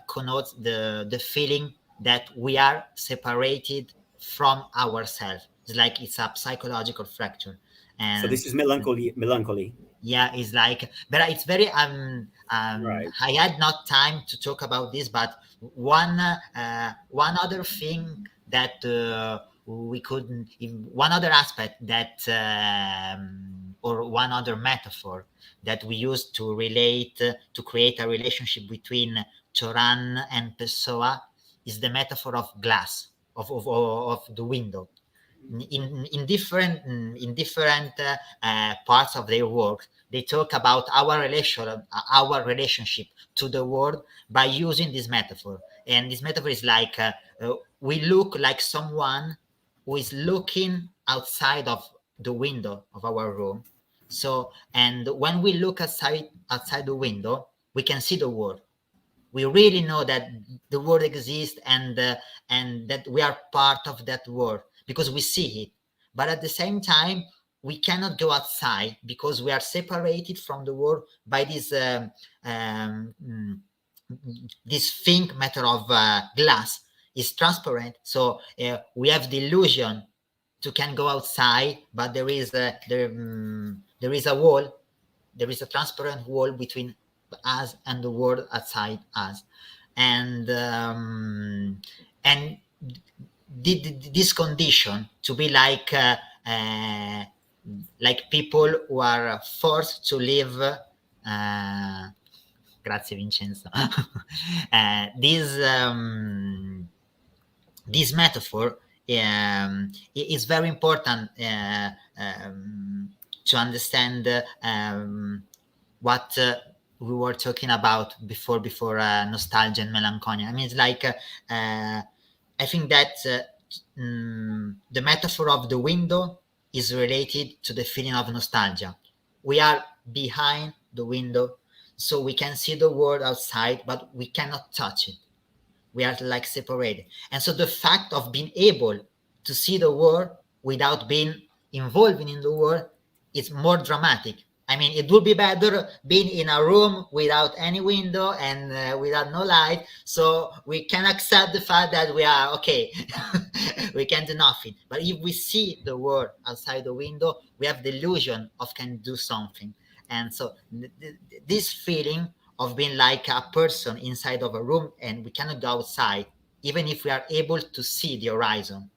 [SPEAKER 2] connotes the feeling that we are separated from ourselves. It's like it's a psychological fracture. And
[SPEAKER 1] so this is melancholy.
[SPEAKER 2] Yeah, it's like, but it's very right. I had not time to talk about this, but one other thing that we couldn't, one other aspect that or one other metaphor that we use to relate to create a relationship between Cioran and Pessoa is the metaphor of glass, of the window. In different parts of their work, they talk about our relationship to the world by using this metaphor. And this metaphor is like we look like someone who is looking outside of the window of our room. So, and when we look outside the window, we can see the world. We really know that the world exists and that we are part of that world because we see it. But at the same time, we cannot go outside because we are separated from the world by this thin matter of glass. Is transparent, so we have the illusion to can go outside, but there is a wall. There is a transparent wall between us and the world outside us, and this condition to be like people who are forced to live. Grazie Vincenzo. This metaphor is very important to understand what we were talking about before nostalgia and melancholia. I mean, it's like I think that the metaphor of the window is related to the feeling of nostalgia. We are behind the window, so we can see the world outside, but we cannot touch it. We are like separated. And so the fact of being able to see the world without being involved in the world is more dramatic. I mean, it would be better being in a room without any window and without no light. So we can accept the fact that we are okay. We can do nothing. But if we see the world outside the window, we have the illusion of can do something. And so this feeling of being like a person inside of a room and we cannot go outside, even if we are able to see the horizon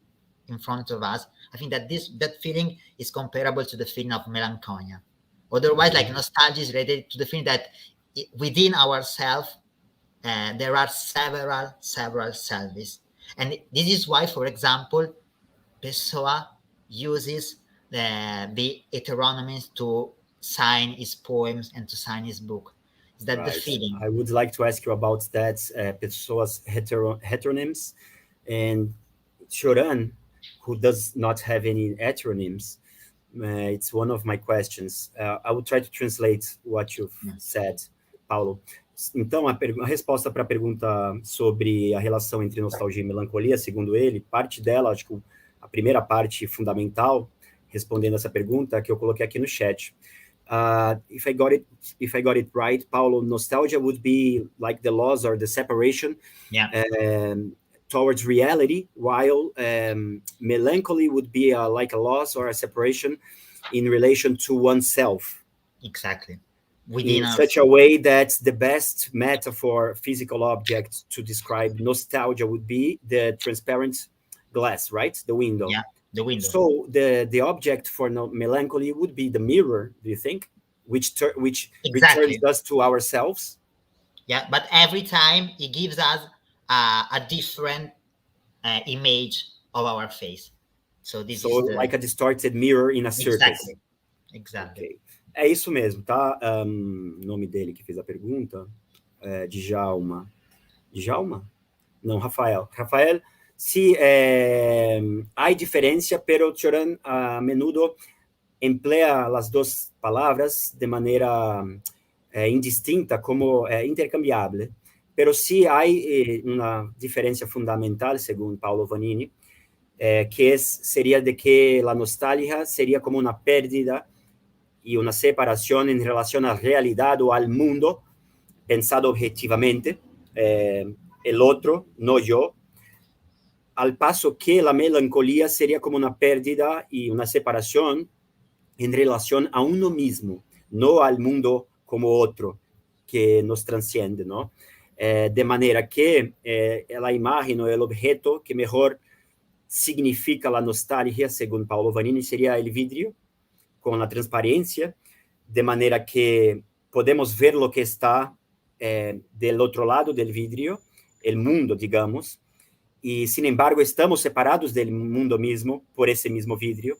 [SPEAKER 2] in front of us, I think that that feeling is comparable to the feeling of melancholia. Otherwise, like nostalgia is related to the feeling that within ourselves, there are several selves. And this is why, for example, Pessoa uses the heteronyms to sign his poems and to sign his book. Is that the feeling?
[SPEAKER 1] I would like to ask you about that, Pessoa's heteronyms, and Cioran, who does not have any heteronyms. It's one of my questions. I will try to translate what you've said, Paulo. Então, a resposta para a pergunta sobre a relação entre nostalgia e melancolia, segundo ele, parte dela, acho que a primeira parte fundamental, respondendo essa pergunta, que eu coloquei aqui no chat. If I got it right, Paulo, nostalgia would be like the loss or the separation towards reality, while melancholy would be like a loss or a separation in relation to oneself.
[SPEAKER 2] Exactly.
[SPEAKER 1] In such a way that the best metaphor, physical object to describe nostalgia would be the transparent glass, right? The window.
[SPEAKER 2] Yeah, the window.
[SPEAKER 1] So the object for melancholy would be the mirror, do you think? Which returns us to ourselves?
[SPEAKER 2] Yeah, but every time it gives us a different image of our face. So this is
[SPEAKER 1] like a distorted mirror in a circus.
[SPEAKER 2] Exactly.
[SPEAKER 1] Okay. É isso mesmo, tá? O nome dele que fez a pergunta é Djalma. Djalma? Não, Rafael. Rafael, sí, hay diferencia, pero Cioran a menudo emplea las dos palabras de manera indistinta, como intercambiable. Pero sí hay una diferencia fundamental, según Paolo Vanini, que sería de que la nostalgia sería como una pérdida y una separación en relación a la realidad o al mundo, pensado objetivamente, el otro, no yo, al paso que la melancolía sería como una pérdida y una separación en relación a uno mismo, no al mundo como otro que nos transciende, ¿no? De manera que la imagen o el objeto que mejor significa la nostalgia, según Paolo Vanini, sería el vidrio, con la transparencia, de manera que podemos ver lo que está del otro lado del vidrio, el mundo, digamos, y sin embargo estamos separados del mundo mismo por ese mismo vidrio.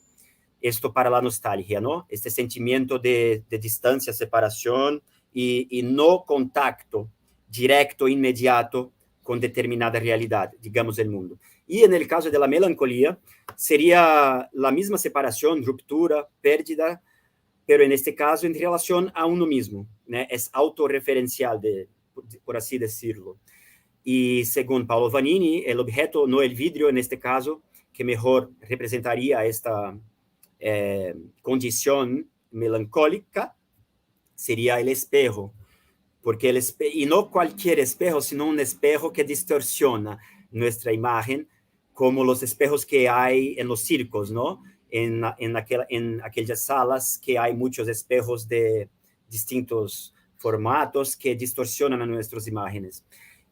[SPEAKER 1] Esto para la nostalgia, ¿no? Este sentimiento de distancia, separación y no contacto directo, inmediato con determinada realidad, digamos, del mundo. Y en el caso de la melancolía, sería la misma separación, ruptura, pérdida, pero en este caso en relación a uno mismo, ¿no? Es autorreferencial, por así decirlo. Y según Paolo Vanini, el objeto, no el vidrio en este caso, que mejor representaría esta condición melancólica, sería el espejo, porque y no cualquier espejo, sino un espejo que distorsiona nuestra imagen, como los espejos que hay en los circos, ¿no? En aquellas salas que hay muchos espejos de distintos formatos que distorsionan a nuestras imágenes.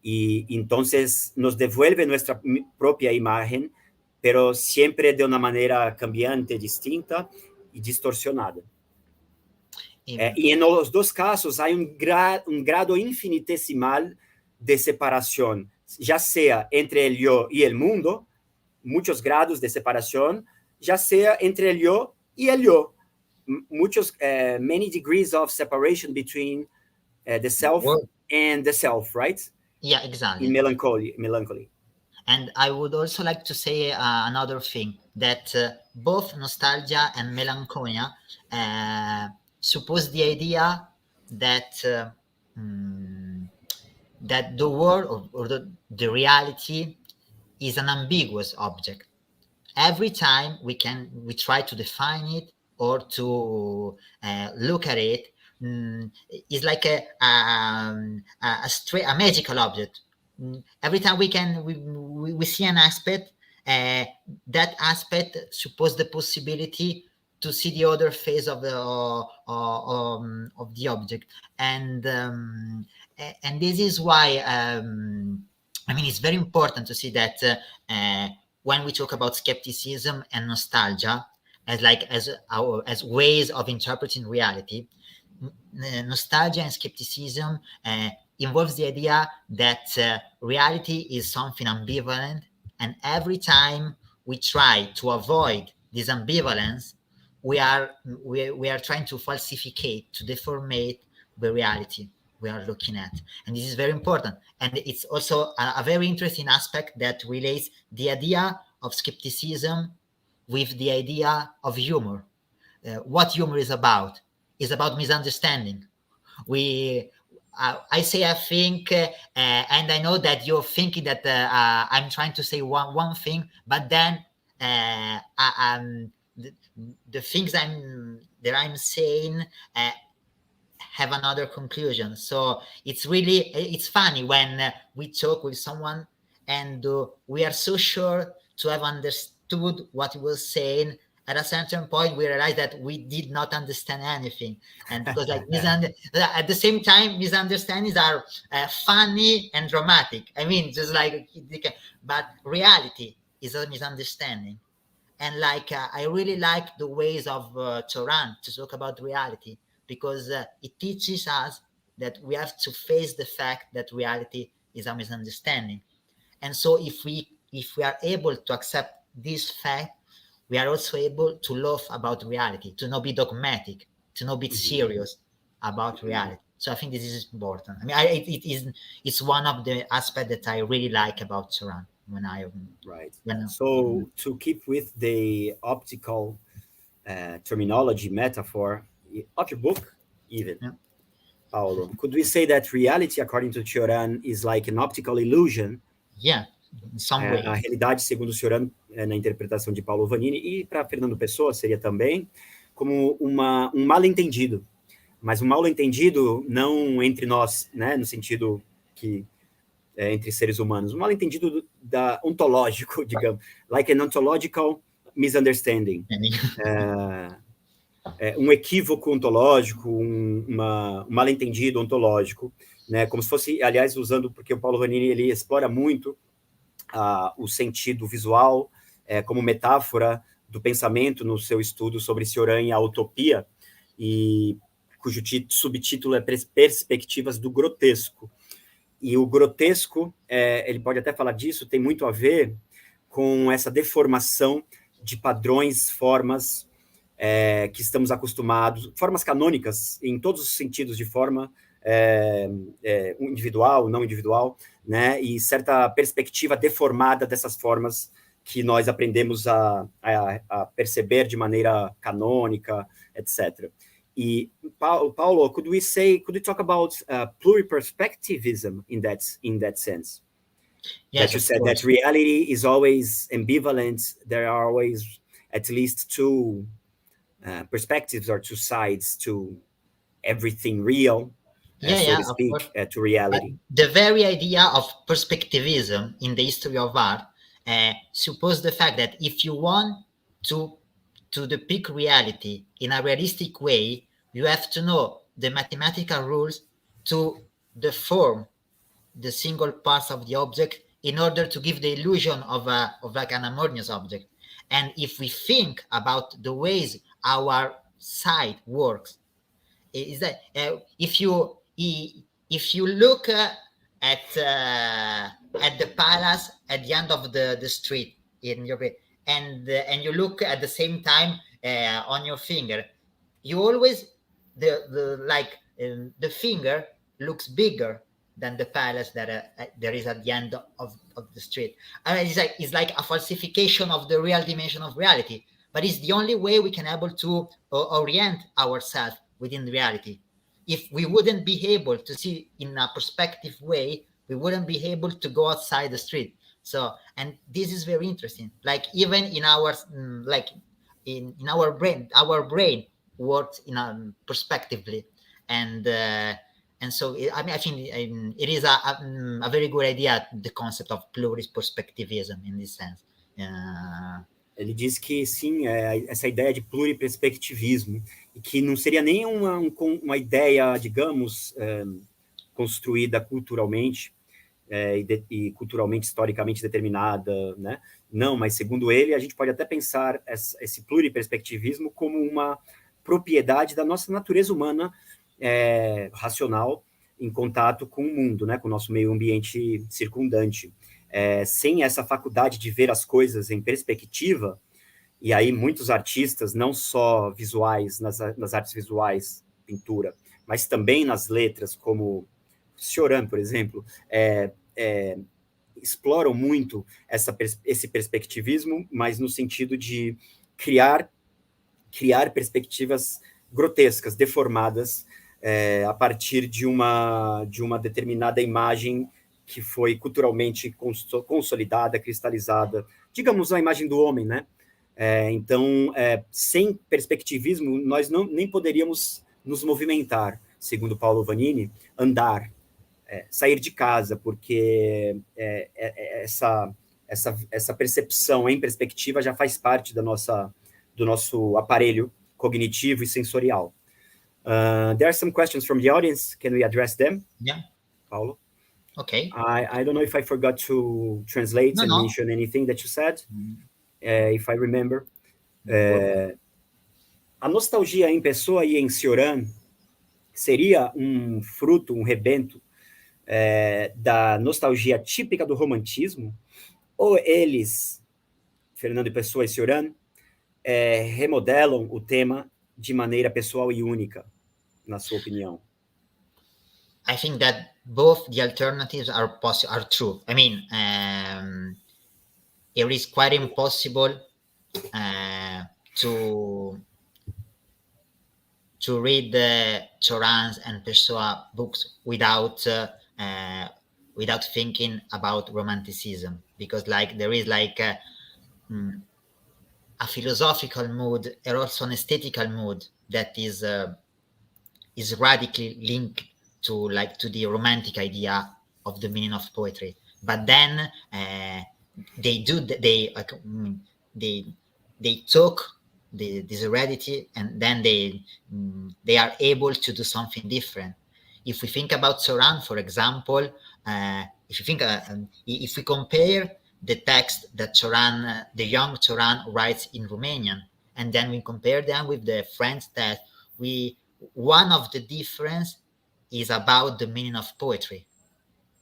[SPEAKER 1] Y entonces nos devuelve nuestra propia imagen, pero siempre de una manera cambiante, distinta y distorsionada. Y en los dos casos hay un grado infinitesimal de separación, ya sea entre el yo y el mundo, muchos grados de separación, ya sea entre el yo y el yo, muchos, many degrees of separation between the self and the self, right?
[SPEAKER 2] Yeah, exactly.
[SPEAKER 1] In melancholy.
[SPEAKER 2] And I would also like to say another thing, that both nostalgia and melancholia suppose the idea that that the world or the reality is an ambiguous object. Every time we try to define it or to look at it, it's like a magical object. Every time we see an aspect, that aspect supposes the possibility to see the other face of the object, and this is why I mean, it's very important to see that when we talk about skepticism and nostalgia as ways of interpreting reality, nostalgia and skepticism involves the idea that reality is something ambivalent, and every time we try to avoid this ambivalence, we are trying to falsificate, to deformate the reality we are looking at. And this is very important. And it's also a very interesting aspect that relates the idea of skepticism with the idea of humor. What humor is about misunderstanding. I say I think, and I know that you're thinking that I'm trying to say one thing, but then the things I'm saying have another conclusion. So it's funny when we talk with someone and we are so sure to have understood what he was saying. At a certain point, we realize that we did not understand anything, and because at the same time, misunderstandings are funny and dramatic. I mean, just like, but reality is a misunderstanding, and I really like the ways of Cioran to talk about reality, because it teaches us that we have to face the fact that reality is a misunderstanding, and so if we are able to accept this fact, we are also able to laugh about reality, to not be dogmatic, to not be serious about reality. So I think this is important. I mean, it's one of the aspects that I really like about Cioran.
[SPEAKER 1] So to keep with the optical terminology metaphor of your book, even, Paolo, could we say that reality, according to Cioran, is like an optical illusion?
[SPEAKER 2] Yeah.
[SPEAKER 1] A realidade, segundo Cioran, na interpretação de Paolo Vanini, e para Fernando Pessoa seria também como um mal-entendido, mas um mal-entendido não entre nós, né, no sentido que entre seres humanos, um mal-entendido ontológico, digamos, like an ontological misunderstanding, um equívoco ontológico, um mal-entendido ontológico, né, como se fosse, aliás, usando, porque o Paolo Vanini ele explora muito o sentido visual como metáfora do pensamento no seu estudo sobre Cioran e a utopia, e cujo subtítulo é Perspectivas do Grotesco. E o grotesco, ele pode até falar disso, tem muito a ver com essa deformação de padrões, formas que estamos acostumados, formas canônicas, em todos os sentidos de forma, individual, não individual, né? E certa perspectiva deformada dessas formas que nós aprendemos a perceber de maneira canônica, etc. E Paulo, could you talk about pluriperspectivism in that sense?
[SPEAKER 2] Yes,
[SPEAKER 1] That you said that reality is always ambivalent. There are always at least two perspectives or two sides to everything real, so to speak, to reality.
[SPEAKER 2] The very idea of perspectivism in the history of art suppose the fact that if you want to depict reality in a realistic way, you have to know the mathematical rules to deform the single parts of the object in order to give the illusion of like an harmonious object. And if we think about the ways our sight works, is that if you look at the palace at the end of the street in your and you look at the same time on your finger, you always the finger looks bigger than the palace that there is at the end of the street. It's like a falsification of the real dimension of reality, but it's the only way we can able to orient ourselves within reality. If we wouldn't be able to see in a perspective way, we wouldn't be able to go outside the street. So, and this is very interesting. Like even in our in our brain works in a perspectively, and so I think it is a very good idea, the concept of pluriperspectivism in this sense.
[SPEAKER 1] Ele diz que, sim, essa ideia de pluriperspectivismo, e que não seria nem uma ideia, digamos, construída culturalmente, e culturalmente, historicamente determinada, né? Não, mas segundo ele, a gente pode até pensar esse pluriperspectivismo como uma propriedade da nossa natureza humana racional em contato com o mundo, né? Com o nosso meio ambiente circundante. Sem essa faculdade de ver as coisas em perspectiva, e aí muitos artistas, não só visuais, nas artes visuais, pintura, mas também nas letras, como Cioran, por exemplo, exploram muito esse perspectivismo, mas no sentido de criar perspectivas grotescas, deformadas, a partir de uma determinada imagem que foi culturalmente consolidada, cristalizada, digamos, a imagem do homem, né? Então, sem perspectivismo, nós nem poderíamos nos movimentar, segundo Paolo Vanini, andar, sair de casa, porque essa percepção em perspectiva já faz parte do nosso aparelho cognitivo e sensorial. There are some questions from the audience. Can we address them?
[SPEAKER 2] Yeah.
[SPEAKER 1] Paulo?
[SPEAKER 2] Okay.
[SPEAKER 1] I don't know if I forgot to translate mention anything that you said, if I remember. A nostalgia em Pessoa e em Cioran seria um fruto, um rebento da nostalgia típica do romantismo, ou eles, Fernando Pessoa e Cioran, remodelam o tema de maneira pessoal e única, na sua opinião?
[SPEAKER 2] I think that both the alternatives are true. I mean, it is quite impossible to read the Cioran's and Pessoa books without thinking about romanticism, because there is a philosophical mood and also an aesthetical mood that is radically linked to the romantic idea of the meaning of poetry. But then they took this heredity, and then they are able to do something different. If we think about Cioran, for example, if we compare the text that Cioran, the young Cioran, writes in Romanian, and then we compare them with the French text, one of the difference is about the meaning of poetry.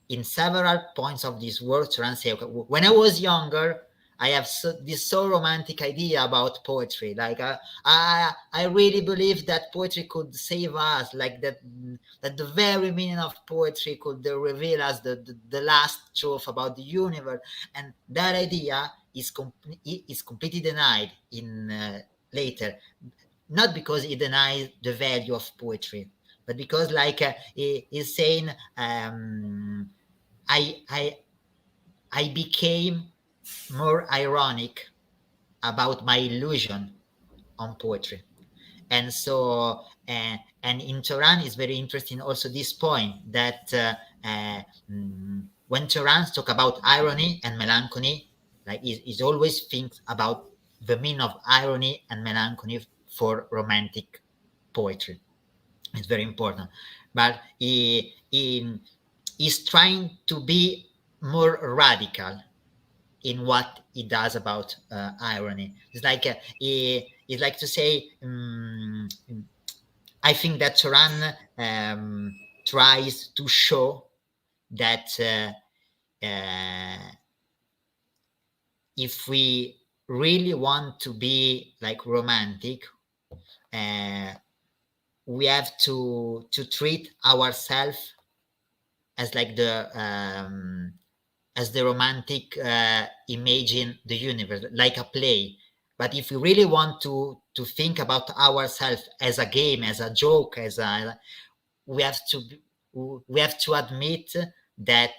[SPEAKER 2] in several points of this work, Cioran say, okay, when I was younger, I have this so romantic idea about poetry. Like I really believe that poetry could save us. Like that the very meaning of poetry could reveal us the last truth about the universe. And that idea is completely denied in later, not because he denies the value of poetry, but because like he's saying, I became more ironic about my illusion on poetry. And so and in Cioran is very interesting also this point that when Cioran talk about irony and melancholy, like he always thinks about the meaning of irony and melancholy for romantic poetry. It's very important, but he's trying to be more radical in what he does about irony. It's like it's like to say, I think that Cioran tries to show that if we really want to be like romantic, we have to treat ourselves as like as the romantic imagine the universe, like a play. But if we really want to think about ourselves as a game, as a joke, we have to admit that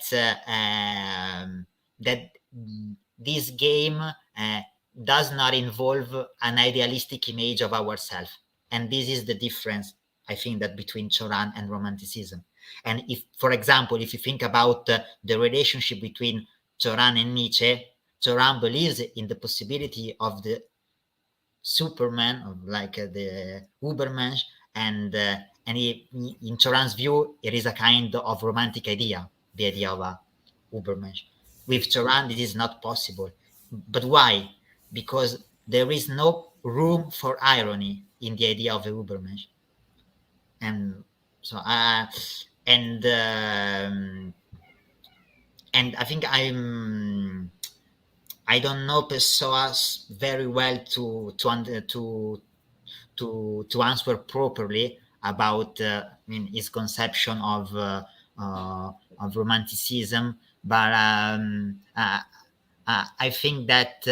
[SPEAKER 2] that this game does not involve an idealistic image of ourselves, and this is the difference, I think, that between Cioran and Romanticism. And if, for example, if you think about the relationship between Cioran and Nietzsche, Cioran believes in the possibility of the Superman, of like the Ubermensch, and in Cioran's view, it is a kind of romantic idea, the idea of a Ubermensch. With Cioran, this is not possible. But why? Because there is no room for irony in the idea of a Ubermensch. And so and I think I don't know Pessoa very well to answer properly about his conception of romanticism, but I think that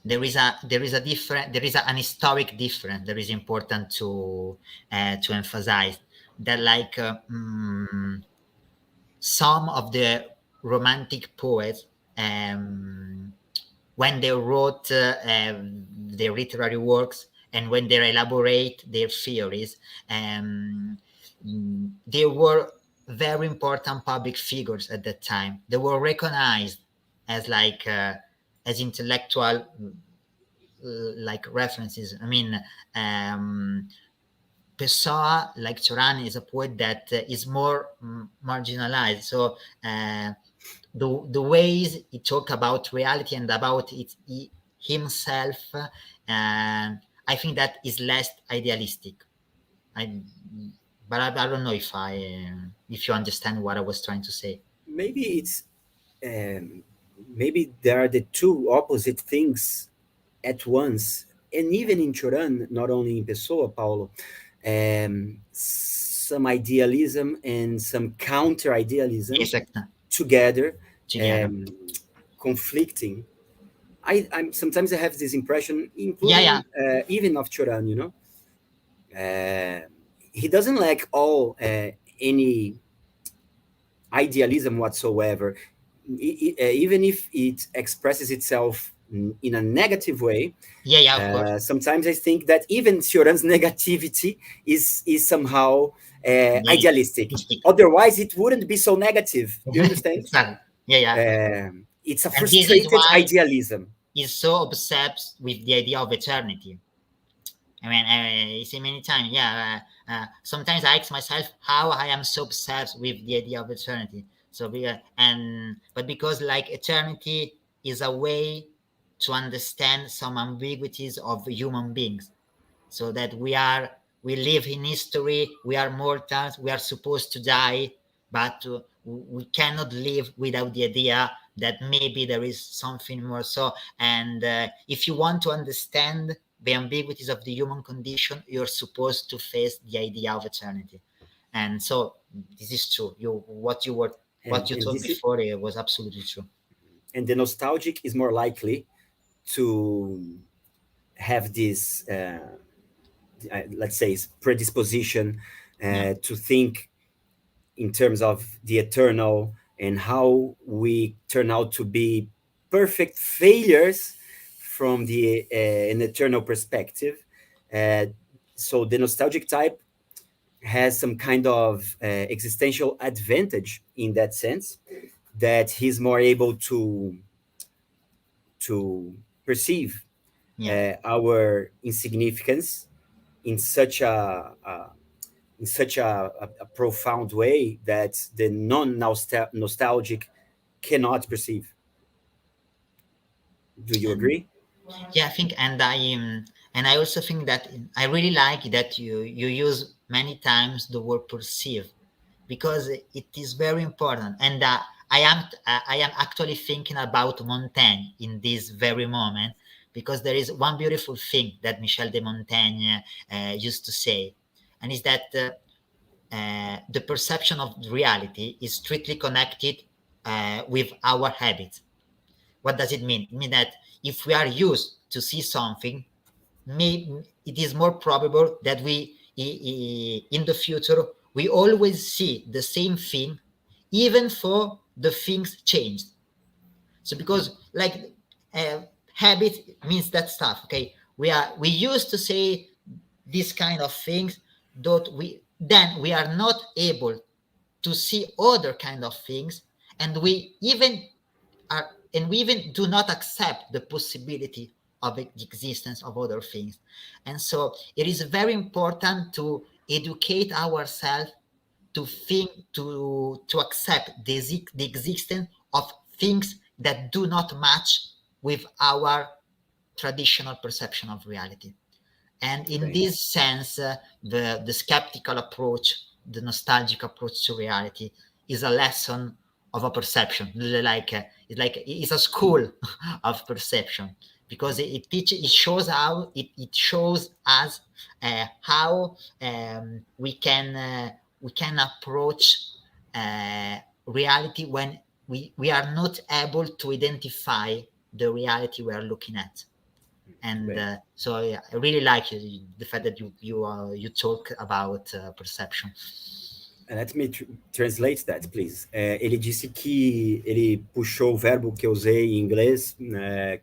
[SPEAKER 2] there is an historic difference that is important to emphasize, that like some of the romantic poets when they wrote their literary works and when they elaborate their theories, they were very important public figures at that time. They were recognized as like as intellectual like references. I mean, Pessoa, like Cioran, is a poet that is more marginalized. So the ways he talk about reality and about it himself, I think that is less idealistic. But I don't know if you understand what I was trying to say.
[SPEAKER 1] Maybe it's maybe there are the two opposite things at once, and even in Cioran, not only in Pessoa, Paulo, some idealism and some counter idealism together, conflicting. I'm sometimes I have this impression, including even of Cioran, you know, he doesn't lack all any idealism whatsoever, even if it expresses itself in a negative way.
[SPEAKER 2] Of course.
[SPEAKER 1] Sometimes I think that even Cioran's negativity is somehow idealistic. Otherwise, it wouldn't be so negative. Do you understand?
[SPEAKER 2] Exactly.
[SPEAKER 1] It's a frustrated idealism.
[SPEAKER 2] He's so obsessed with the idea of eternity. I mean, I say many times, sometimes I ask myself how I am so obsessed with the idea of eternity. So, but because like eternity is a way to understand some ambiguities of human beings, so that we are we live in history, we are mortals, we are supposed to die, but we cannot live without the idea that maybe there is something more. So, and if you want to understand the ambiguities of the human condition, you're supposed to face the idea of eternity. And so this is true. What you told before, it was absolutely true.
[SPEAKER 1] And the nostalgic is more likely to have this, let's say, predisposition to think in terms of the eternal and how we turn out to be perfect failures from an eternal perspective. So the nostalgic type has some kind of existential advantage in that sense, that he's more able to perceive our insignificance in such a profound way that the non-nostalgic cannot perceive. Do you agree?
[SPEAKER 2] Yeah, I think, and I also think that I really like that you use many times the word perceive, because it is very important. And I am actually thinking about Montaigne in this very moment, because there is one beautiful thing that Michel de Montaigne used to say, and is that the perception of reality is strictly connected with our habits. What does it mean? It means that if we are used to see something, it is more probable that we, in the future, we always see the same thing, even for the things changed. So because like habit means that stuff. Okay, we used to say these kind of things, that we are not able to see other kind of things, and we even do not accept the possibility of the existence of other things. And so it is very important to educate ourselves to think, to accept the existence of things that do not match with our traditional perception of reality. And in this sense, the skeptical approach, the nostalgic approach to reality, is a lesson of a perception. It's a school of perception, because it shows us how we can approach reality when we are not able to identify the reality we are looking at. And so I really like the fact that you talk about perception.
[SPEAKER 1] Let me translate that, please. Ele disse que ele puxou o verbo que eu usei em inglês,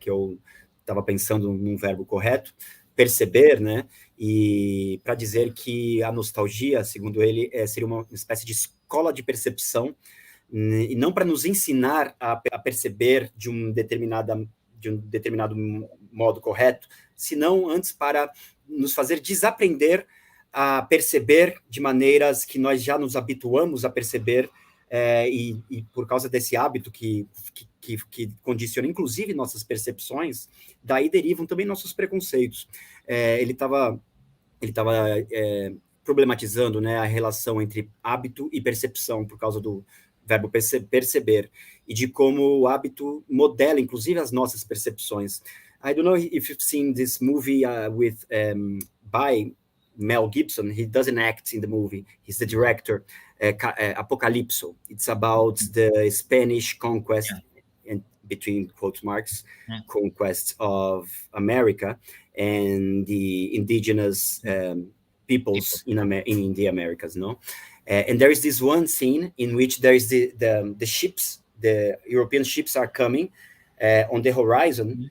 [SPEAKER 1] que eu estava pensando num verbo correto, perceber, né? E para dizer que a nostalgia, segundo ele, seria uma espécie de escola de percepção, e não para nos ensinar a perceber de um determinado modo correto, senão antes para nos fazer desaprender a perceber de maneiras que nós já nos habituamos a perceber, e por causa desse hábito que condiciona inclusive nossas percepções, daí derivam também nossos preconceitos. Ele estava problematizando, né, a relação entre hábito e percepção por causa do verbo perceber, e de como o hábito modela inclusive as nossas percepções. I don't know if you've seen this movie by Mel Gibson. He doesn't act in the movie. He's the director, Apocalipso. It's about the Spanish conquest, and between quote marks, conquest of America and the indigenous peoples in the Americas, no? And there is this one scene in which there is the ships, the European ships are coming on the horizon,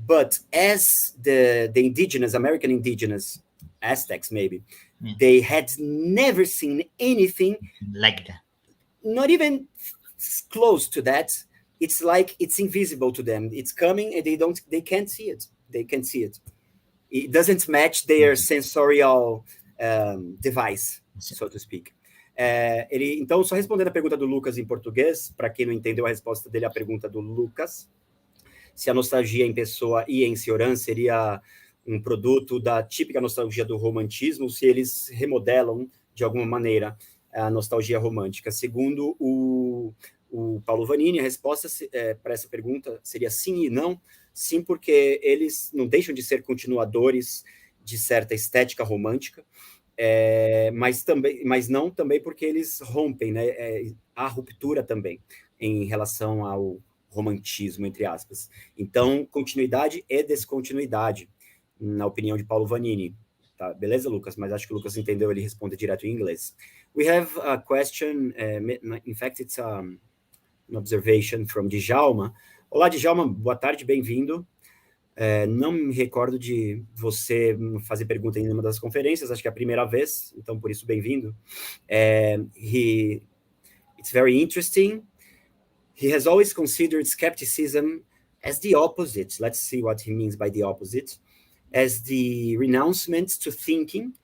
[SPEAKER 1] but as the indigenous, American indigenous, Aztecs maybe, they had never seen anything
[SPEAKER 2] like that,
[SPEAKER 1] not even close to that. It's like it's invisible to them. It's coming and they can't see it. They can see it. It doesn't match their sensorial device, so to speak. Então, só respondendo a pergunta do Lucas em português, para quem não entendeu a resposta dele à pergunta do Lucas, se a nostalgia em Pessoa e em Cioran seria um produto da típica nostalgia do romantismo, se eles remodelam, de alguma maneira, a nostalgia romântica. Segundo o Paolo Vanini, a resposta para essa pergunta seria sim e não. Sim, porque eles não deixam de ser continuadores de certa estética romântica, mas não também porque eles rompem, né? Há ruptura também em relação ao romantismo, entre aspas. Então, continuidade e descontinuidade, na opinião de Paolo Vanini. Tá, beleza, Lucas? Mas acho que o Lucas entendeu, ele responde direto em inglês. We have a question, in fact, it's an observation from Djalma. Olá, Djalma, boa tarde, bem-vindo. Não me recordo de você fazer pergunta em nenhuma das conferências, acho que é a primeira vez, então por isso bem-vindo. It's very interesting. He has always considered skepticism as the opposite. Let's see what he means by the opposite. As the renouncement to thinking,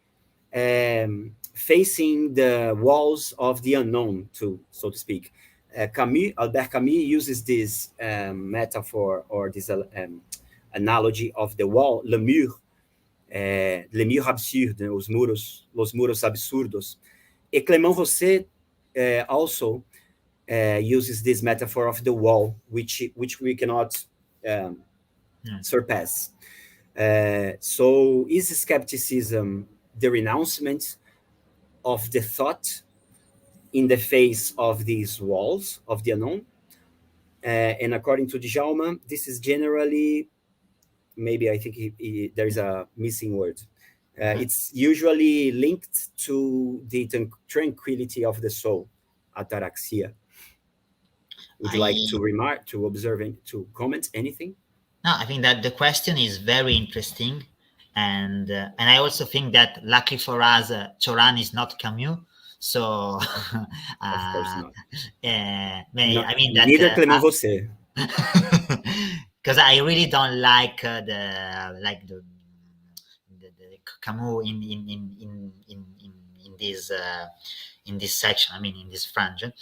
[SPEAKER 1] facing the walls of the unknown, so to speak. Albert Camus uses this metaphor or this analogy of the wall, le mur absurde, os muros absurdos. E Clément Rosset also uses this metaphor of the wall, which we cannot surpass. So is skepticism the renouncement of the thought in the face of these walls of the unknown? And according to Djalma, this is generally, maybe I think there's a missing word. It's usually linked to the tranquility of the soul, ataraxia. Would you like to remark, to observe, to comment anything?
[SPEAKER 2] No, I think that the question is very interesting, and I also think that luckily for us, Cioran is not Camus, so
[SPEAKER 1] of course not.
[SPEAKER 2] I mean that
[SPEAKER 1] neither Clément Rosset,
[SPEAKER 2] because I really don't like the Camus in this section. I mean, in this frange.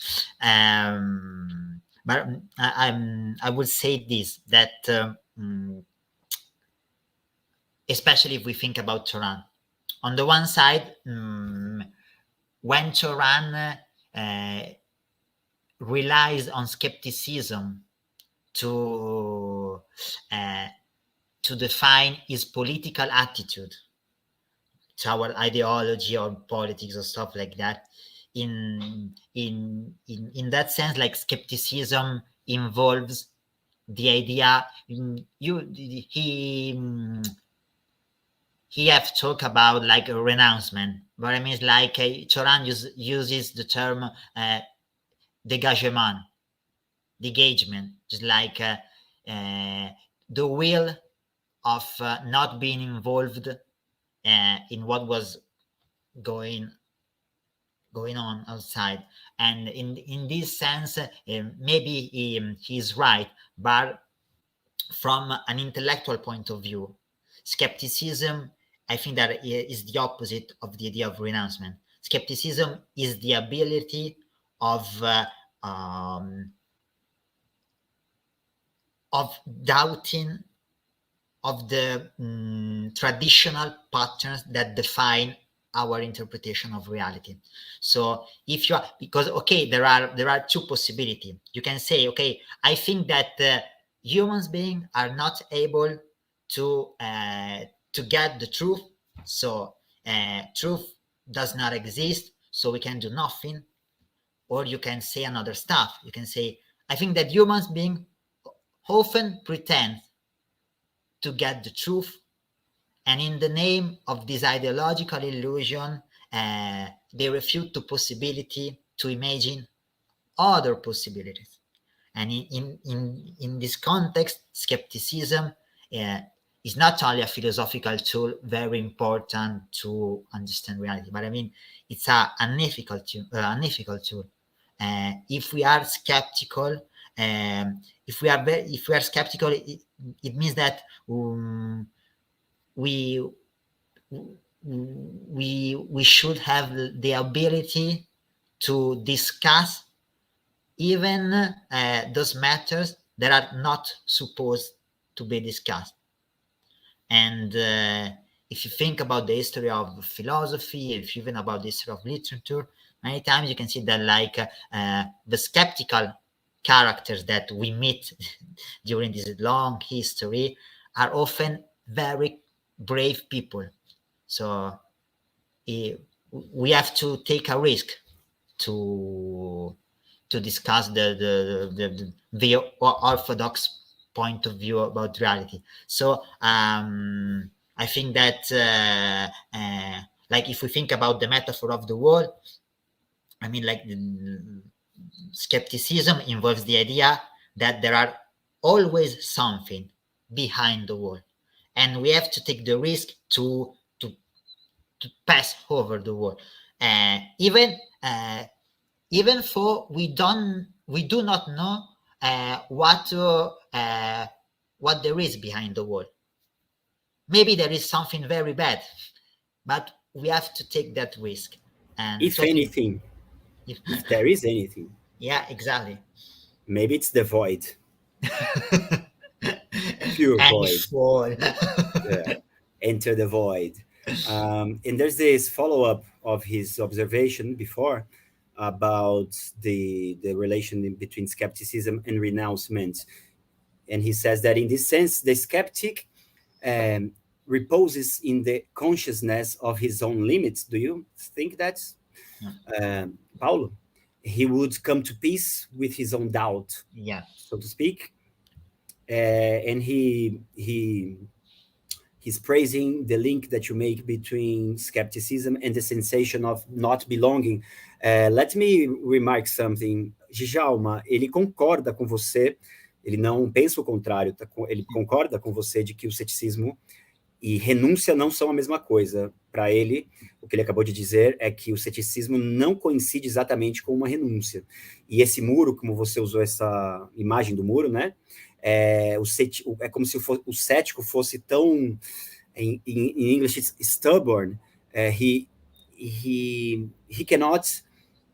[SPEAKER 2] But I would say this, that especially if we think about Cioran. On the one side, when Cioran relies on skepticism to define his political attitude to our ideology or politics or stuff like that, in that sense, like skepticism involves the idea. He have talked about like a renouncement, but I mean, like Cioran uses the term dégagement, just like the will of not being involved in what was going on outside. And in this sense, maybe he's right, but from an intellectual point of view, skepticism, I think that is the opposite of the idea of renouncement. Skepticism is the ability of doubting of the traditional patterns that define our interpretation of reality. So if you are, because okay, there are two possibilities. You can say, okay, I think that humans beings are not able to get the truth, so truth does not exist, so we can do nothing. Or you can say another stuff. You can say, I think that humans beings often pretend to get the truth, and in the name of this ideological illusion, they refute the possibility to imagine other possibilities. And in this context, skepticism is not only a philosophical tool, very important to understand reality, but I mean, it's an ethical tool. If we are skeptical, if we are skeptical, it means that we should have the ability to discuss even those matters that are not supposed to be discussed. And if you think about the history of philosophy, if even about the history of literature, many times you can see that like the skeptical characters that we meet during this long history are often very brave people. So we have to take a risk to discuss the orthodox point of view about reality. So I think that like if we think about the metaphor of the wall, I mean, like skepticism involves the idea that there are always something behind the wall, and we have to take the risk to pass over the wall, even though we do not know what there is behind the wall. Maybe there is something very bad, but we have to take that risk. And
[SPEAKER 1] if anything, if there is anything,
[SPEAKER 2] yeah, exactly.
[SPEAKER 1] maybe it's the void. Pure
[SPEAKER 2] and
[SPEAKER 1] void.
[SPEAKER 2] Fall.
[SPEAKER 1] Yeah. Enter the void. And there's this follow-up of his observation before about the relation between skepticism and renouncement. And he says that in this sense, the skeptic reposes in the consciousness of his own limits. Do you think that's Paulo? He would come to peace with his own doubt,
[SPEAKER 2] Yeah,
[SPEAKER 1] so to speak. And he's praising the link that you make between skepticism and the sensation of not belonging. Let me remark something. Djalma, ele concorda com você, ele não pensa o contrário, ele concorda com você de que o ceticismo e renúncia não são a mesma coisa. Para ele, o que ele acabou de dizer é que o ceticismo não coincide exatamente com uma renúncia. E esse muro, como você usou essa imagem do muro, né? É como se o cético fosse tão, em English, stubborn. He cannot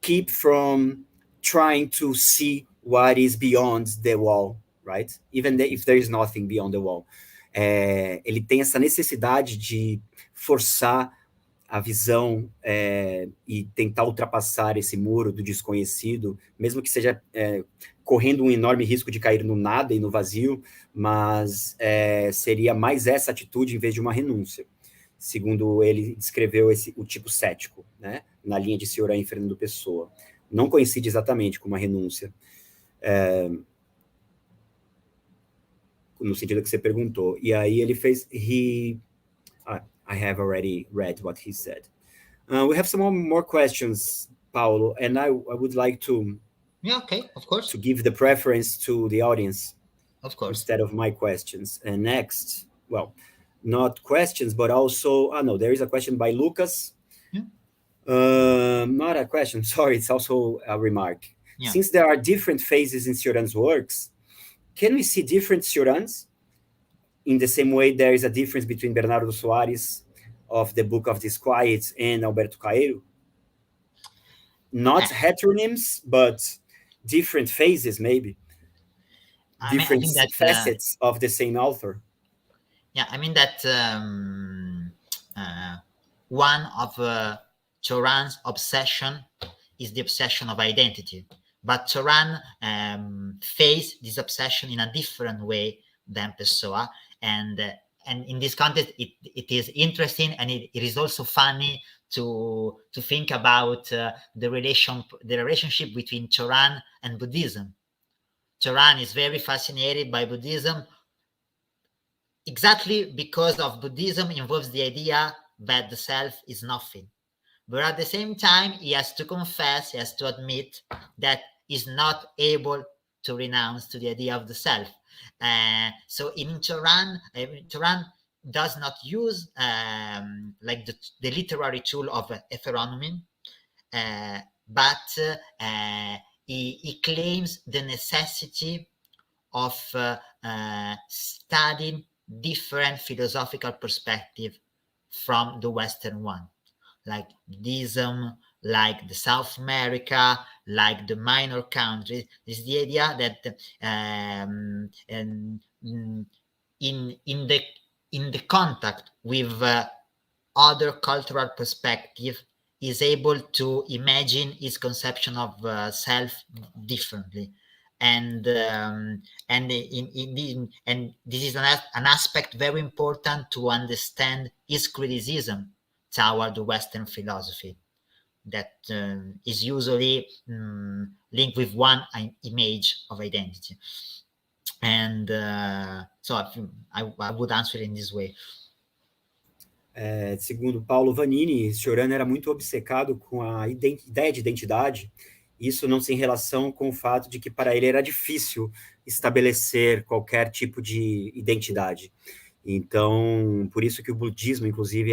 [SPEAKER 1] keep from trying to see what is beyond the wall, right? Even if there is nothing beyond the wall. Ele tem essa necessidade de forçar a visão e tentar ultrapassar esse muro do desconhecido, mesmo que seja correndo um enorme risco de cair no nada e no vazio, mas seria mais essa atitude em vez de uma renúncia, segundo ele descreveu o tipo cético, né, na linha de Cioran e Fernando Pessoa. Não coincide exatamente com uma renúncia, no sentido que você perguntou. E aí ele fez... I have already read what he said. We have some more questions, Paolo, and I would like to...
[SPEAKER 2] Yeah, okay, of course.
[SPEAKER 1] To give the preference to the audience.
[SPEAKER 2] Of course.
[SPEAKER 1] Instead of my questions. And next, well, not questions, but also... no, there is a question by Lucas.
[SPEAKER 2] Yeah.
[SPEAKER 1] Not a question, sorry, it's also a remark.
[SPEAKER 2] Yeah.
[SPEAKER 1] Since there are different phases in Cioran's works, can we see different Ciorans? In the same way, there is a difference between Bernardo Soares of the Book of Disquiet and Alberto Caeiro. Not heteronyms, but different phases, maybe. Different facets of the same author.
[SPEAKER 2] Yeah, I mean that one of Cioran's obsession is the obsession of identity. But Cioran faced this obsession in a different way than Pessoa. And in this context, it is interesting, and it is also funny to think about the relationship between Cioran and Buddhism. Cioran is very fascinated by Buddhism exactly because of Buddhism involves the idea that the self is nothing. But at the same time, he has to confess, he has to admit that he's not able to renounce to the idea of the self. So in Cioran, Cioran does not use like the literary tool of heteronomy, but he claims the necessity of studying different philosophical perspectives from the Western one, like Buddhism, like the South America, like the minor countries. Is the idea that in in the contact with other cultural perspective, is able to imagine his conception of self differently, and this is an aspect very important to understand his criticism toward the Western philosophy, that is usually linked with one image of identity. And so I would answer in this way.
[SPEAKER 1] Segundo Paolo Vanini, Cioran era muito obcecado com a ideia de identidade. Isso não sem relação com o fato de que para ele era difícil estabelecer qualquer tipo de identidade. Então, por isso que o budismo, inclusive,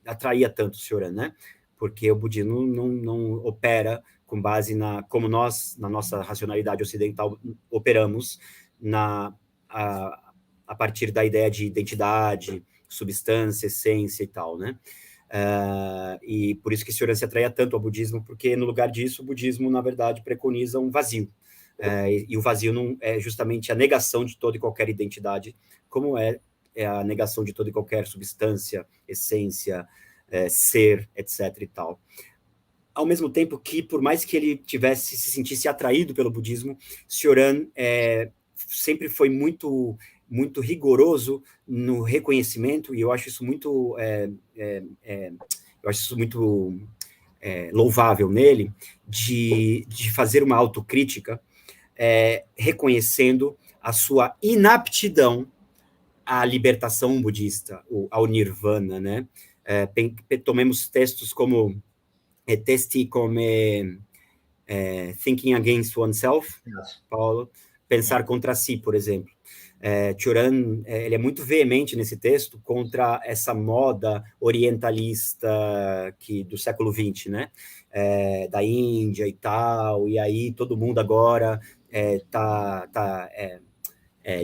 [SPEAKER 1] atraía tanto Cioran, né? Porque o budismo não opera com base como nós, na nossa racionalidade ocidental, operamos a partir da ideia de identidade, substância, essência e tal, né? E por isso que Cioran se atraía tanto ao budismo, porque no lugar disso, o budismo, na verdade, preconiza um vazio. E o vazio não é justamente a negação de toda e qualquer identidade, como é a negação de toda e qualquer substância, essência, ser, etc. e tal. Ao mesmo tempo que, por mais que ele se sentisse atraído pelo budismo, Cioran sempre foi muito rigoroso no reconhecimento, e eu acho isso muito louvável nele, de fazer uma autocrítica, reconhecendo a sua inaptidão à libertação budista, ao nirvana, né? Tomemos textos como texti come Thinking Against Oneself, Paulo, Pensar contra si, por exemplo. Cioran, ele é muito veemente nesse texto contra essa moda orientalista do século XX, né? Da Índia e tal, e aí todo mundo agora tá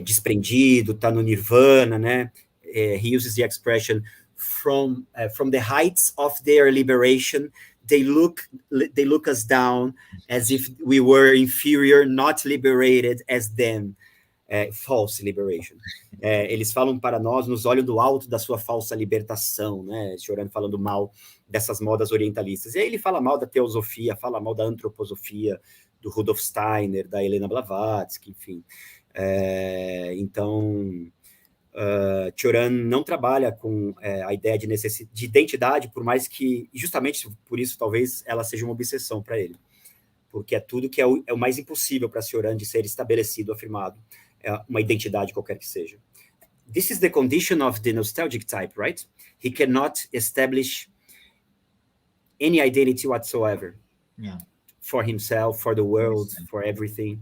[SPEAKER 1] desprendido, tá no nirvana, né? He uses the expression from the heights of their liberation, they look us down as if we were inferior, not liberated as them. False liberation. Eles falam para nós, nos olham do alto da sua falsa libertação, né? Cioran falando mal dessas modas orientalistas. E aí ele fala mal da teosofia, fala mal da antroposofia, do Rudolf Steiner, da Helena Blavatsky, enfim. Então, Cioran não trabalha com a ideia de identidade, por mais que, justamente por isso, talvez ela seja uma obsessão para ele. Porque é tudo que é o mais impossível para Cioran de ser estabelecido, afirmado. Uma identidade qualquer que seja. This is the condition of the nostalgic type, right? He cannot establish any identity whatsoever.
[SPEAKER 2] Yeah.
[SPEAKER 1] For himself, for the world, for everything.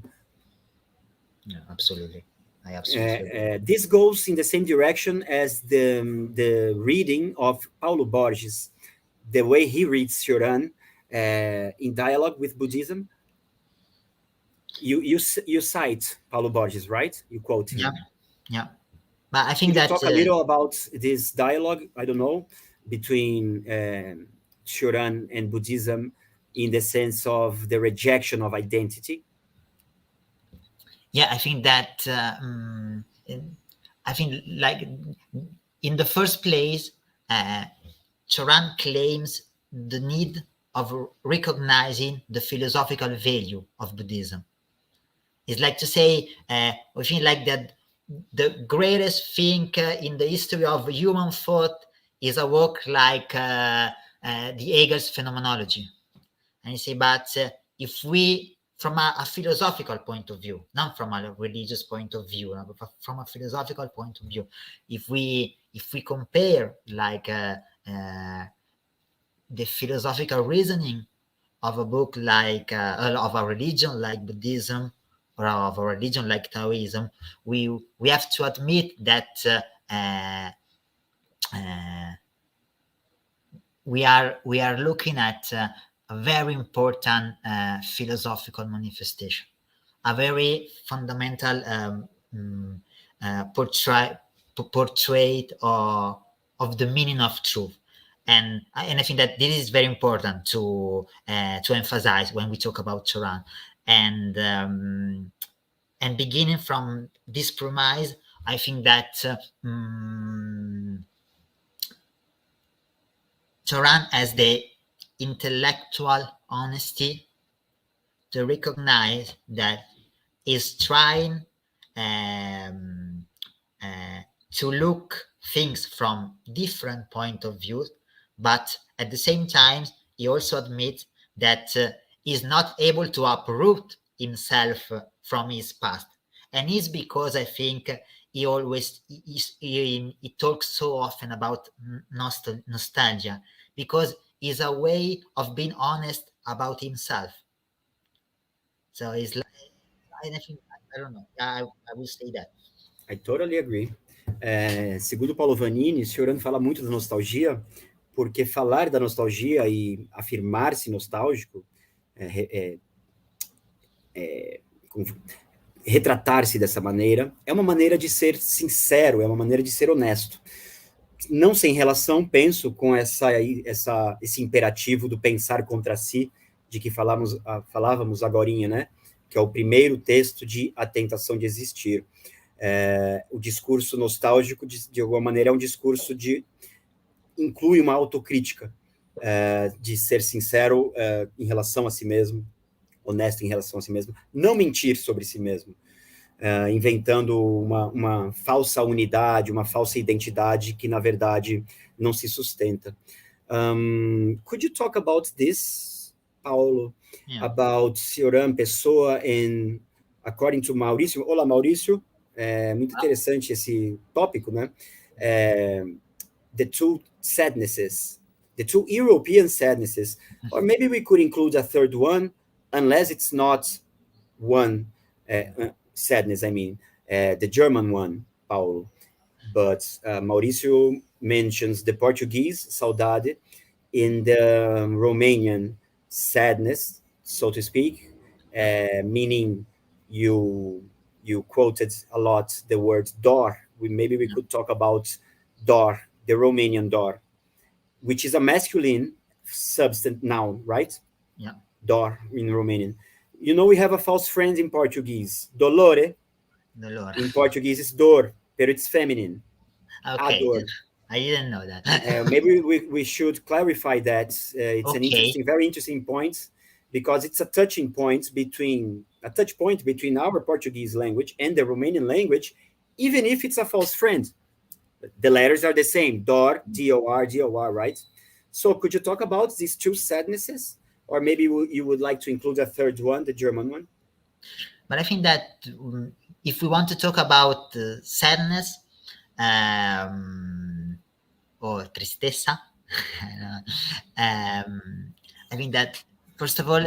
[SPEAKER 2] Yeah, absolutely. I absolutely agree.
[SPEAKER 1] This goes in the same direction as the reading of Paulo Borges, the way he reads Cioran in dialogue with Buddhism. You cite Paulo Borges, right? You quote him.
[SPEAKER 2] Yeah. But I think
[SPEAKER 1] Can you talk a little about this dialogue, I don't know, between Cioran and Buddhism in the sense of the rejection of identity?
[SPEAKER 2] Yeah, I think that like in the first place, Cioran claims the need of recognizing the philosophical value of Buddhism. It's like to say, I think like that the greatest thing in the history of human thought is a work like the Hegel's phenomenology. And you say, but if we, from a philosophical point of view, not from a religious point of view, but from a philosophical point of view, if we compare like the philosophical reasoning of a book like of a religion like Buddhism, or of a religion like Taoism, we have to admit that we are looking at a very important philosophical manifestation, a very fundamental portrait of the meaning of truth. And I think that this is very important to emphasize when we talk about Cioran. And beginning from this premise, I think that Cioran has the intellectual honesty to recognize that he's trying to look things from different point of view, but at the same time, he also admits that he's not able to uproot himself from his past. And it's because I think he always he talks so often about nostalgia, because it's a way of being honest about himself. So it's like, I think, I don't know, I will say that.
[SPEAKER 1] I totally agree. Segundo Paolo Vanini, Cioran fala muito da nostalgia, porque falar da nostalgia e afirmar-se nostálgico, retratar-se dessa maneira, é uma maneira de ser sincero, é uma maneira de ser honesto. Não sem relação, penso, com esse imperativo do pensar contra si, de que falávamos agorinha, né? Que é o primeiro texto de A Tentação de Existir. O discurso nostálgico, de alguma maneira, é um discurso inclui uma autocrítica, de ser sincero em relação a si mesmo, honesto em relação a si mesmo, não mentir sobre si mesmo, inventando uma falsa unidade, uma falsa identidade que, na verdade, não se sustenta. Could you talk about this, Paulo?
[SPEAKER 2] Yeah.
[SPEAKER 1] About Cioran, Pessoa, and according to Maurício. Olá, Maurício. Muito interessante esse tópico, né? The two sadnesses, the two European sadnesses, or maybe we could include a third one, unless it's not one sadness, I mean, the German one, Paulo. But Mauricio mentions the Portuguese, Saudade, in the Romanian sadness, so to speak, meaning you quoted a lot the word dor. Maybe we could talk about dor, the Romanian dor, which is a masculine substantive noun, right?
[SPEAKER 2] Yeah.
[SPEAKER 1] Dor in Romanian. You know, we have a false friend in Portuguese. Dolore. In Portuguese is dor, but it's feminine.
[SPEAKER 2] Okay.
[SPEAKER 1] Ador.
[SPEAKER 2] I didn't know that.
[SPEAKER 1] Maybe we should clarify that. It's an very interesting point, because it's a touch point between our Portuguese language and the Romanian language, even if it's a false friend. The letters are the same, dor, D-O-R, D-O-R, right? So could you talk about these two sadnesses? Or maybe you would like to include a third one, the German one?
[SPEAKER 2] But I think that if we want to talk about sadness or tristeza, I think that, first of all,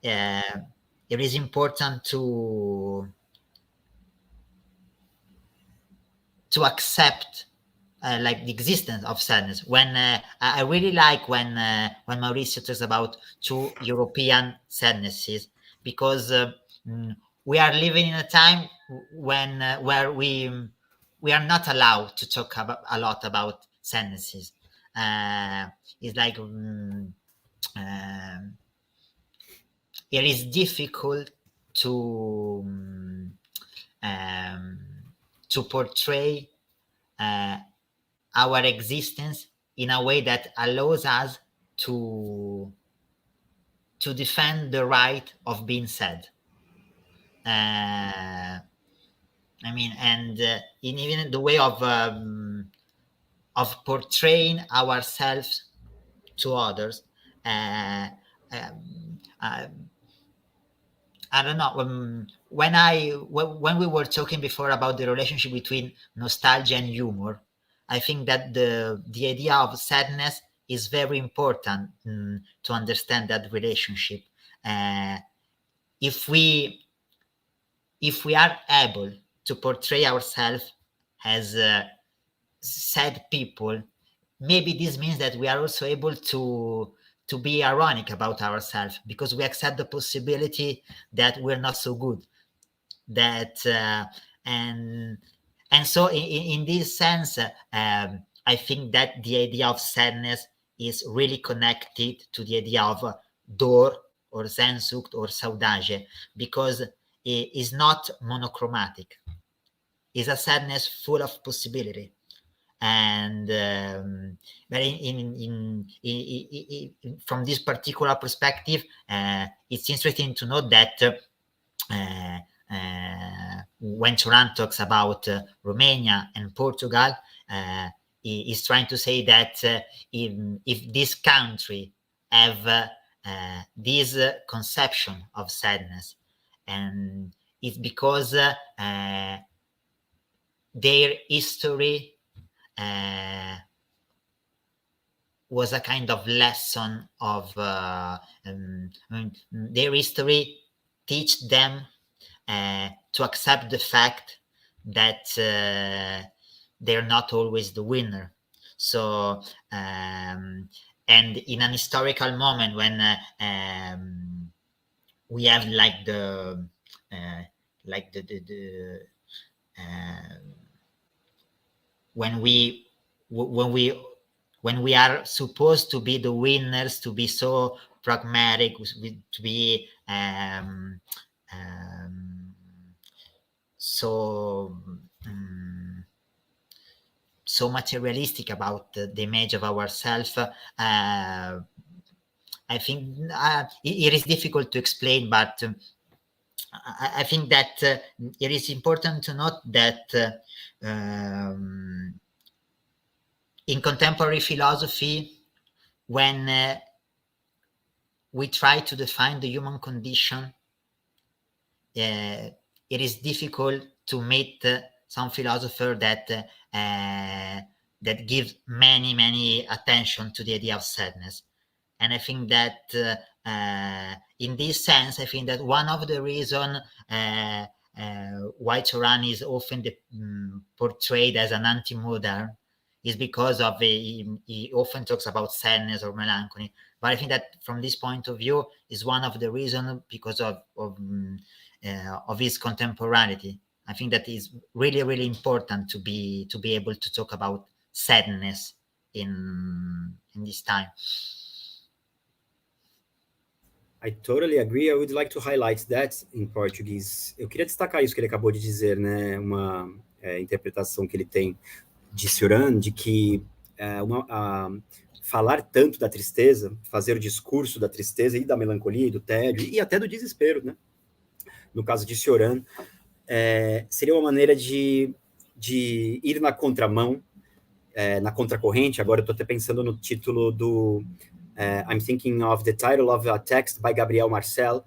[SPEAKER 2] it is important to accept like the existence of sadness. When I really like when Mauricio talks about two European sadnesses, because we are living in a time when where we are not allowed to talk a lot about sadnesses. It's like it is difficult to portray our existence in a way that allows us to defend the right of being sad. I mean, and in even the way of portraying ourselves to others. I don't know. When we were talking before about the relationship between nostalgia and humor, I think that the idea of sadness is very important to understand that relationship. If we are able to portray ourselves as sad people, maybe this means that we are also able to be ironic about ourselves, because we accept the possibility that we're not so good. That and so in this sense, I think that the idea of sadness is really connected to the idea of dor or Sehnsucht or Saudade, because it is not monochromatic. is a sadness full of possibility. And but from this particular perspective, it's interesting to note that when Cioran talks about Romania and Portugal, he is trying to say that if this country have this conception of sadness, and it's because their history was a kind of lesson of their history teach them to accept the fact that they're not always the winner. So and in an historical moment when we have like the when we are supposed to be the winners, to be so pragmatic, to be so materialistic about the image of ourselves. I think it is difficult to explain, but I think that it is important to note that in contemporary philosophy, when we try to define the human condition, it is difficult to meet some philosopher that gives many attention to the idea of sadness. And I think that in this sense, I think that one of the reasons why Cioran is often portrayed as an anti-modern is because of he often talks about sadness or melancholy. But I think that from this point of view is one of the reasons because of his contemporaneity. I think that is really important to be able to talk about sadness in this time.
[SPEAKER 1] I totally agree. I would like to highlight that in português. Eu queria destacar isso que ele acabou de dizer, né? Uma interpretação que ele tem de Cioran, de que falar tanto da tristeza, fazer o discurso da tristeza e da melancolia e do tédio e até do desespero, né? No caso de Cioran, seria uma maneira de ir na contramão, na contracorrente. Agora eu estou até pensando no título do... I'm thinking of the title of a text by Gabriel Marcel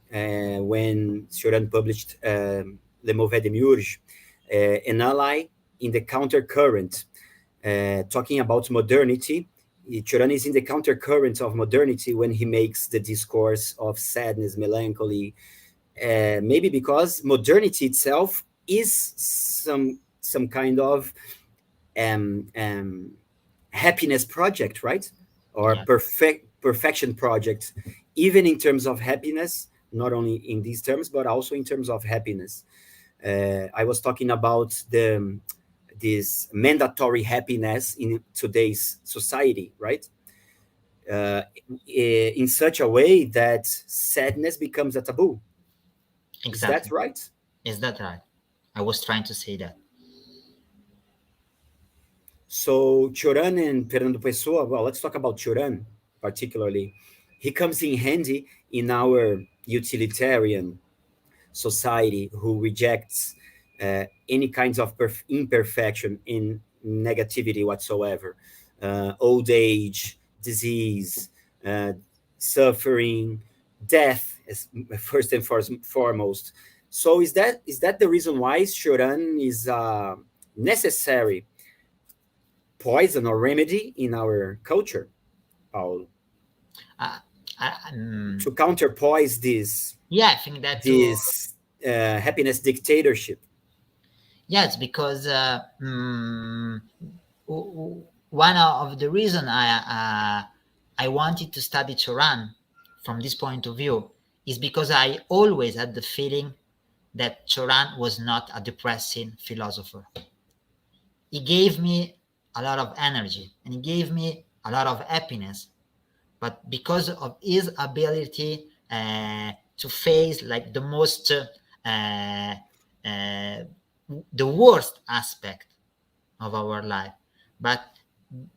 [SPEAKER 1] when Cioran published Le Mauvais Demiurge, An Ally in the Countercurrent, talking about modernity. Cioran is in the countercurrent of modernity when he makes the discourse of sadness, melancholy, maybe because modernity itself is some kind of happiness project, right? Or perfection project, even in terms of happiness, not only in these terms, but also in terms of happiness. I was talking about this mandatory happiness in today's society, right? In such a way that sadness becomes a taboo.
[SPEAKER 2] Exactly.
[SPEAKER 1] Is that right?
[SPEAKER 2] Is that right? I was trying to say that.
[SPEAKER 1] So Cioran and Fernando Pessoa, well, let's talk about Cioran particularly. He comes in handy in our utilitarian society who rejects any kinds of imperfection in negativity whatsoever. Old age, disease, suffering, death, is first and foremost. So is that the reason why Cioran is necessary poison or remedy in our culture, Paolo? To counterpoise this,
[SPEAKER 2] I think that
[SPEAKER 1] this happiness dictatorship.
[SPEAKER 2] Yes, because one of the reasons I wanted to study Cioran from this point of view is because I always had the feeling that Cioran was not a depressing philosopher. He gave me a lot of energy and he gave me a lot of happiness, but because of his ability to face like the most the worst aspect of our life. But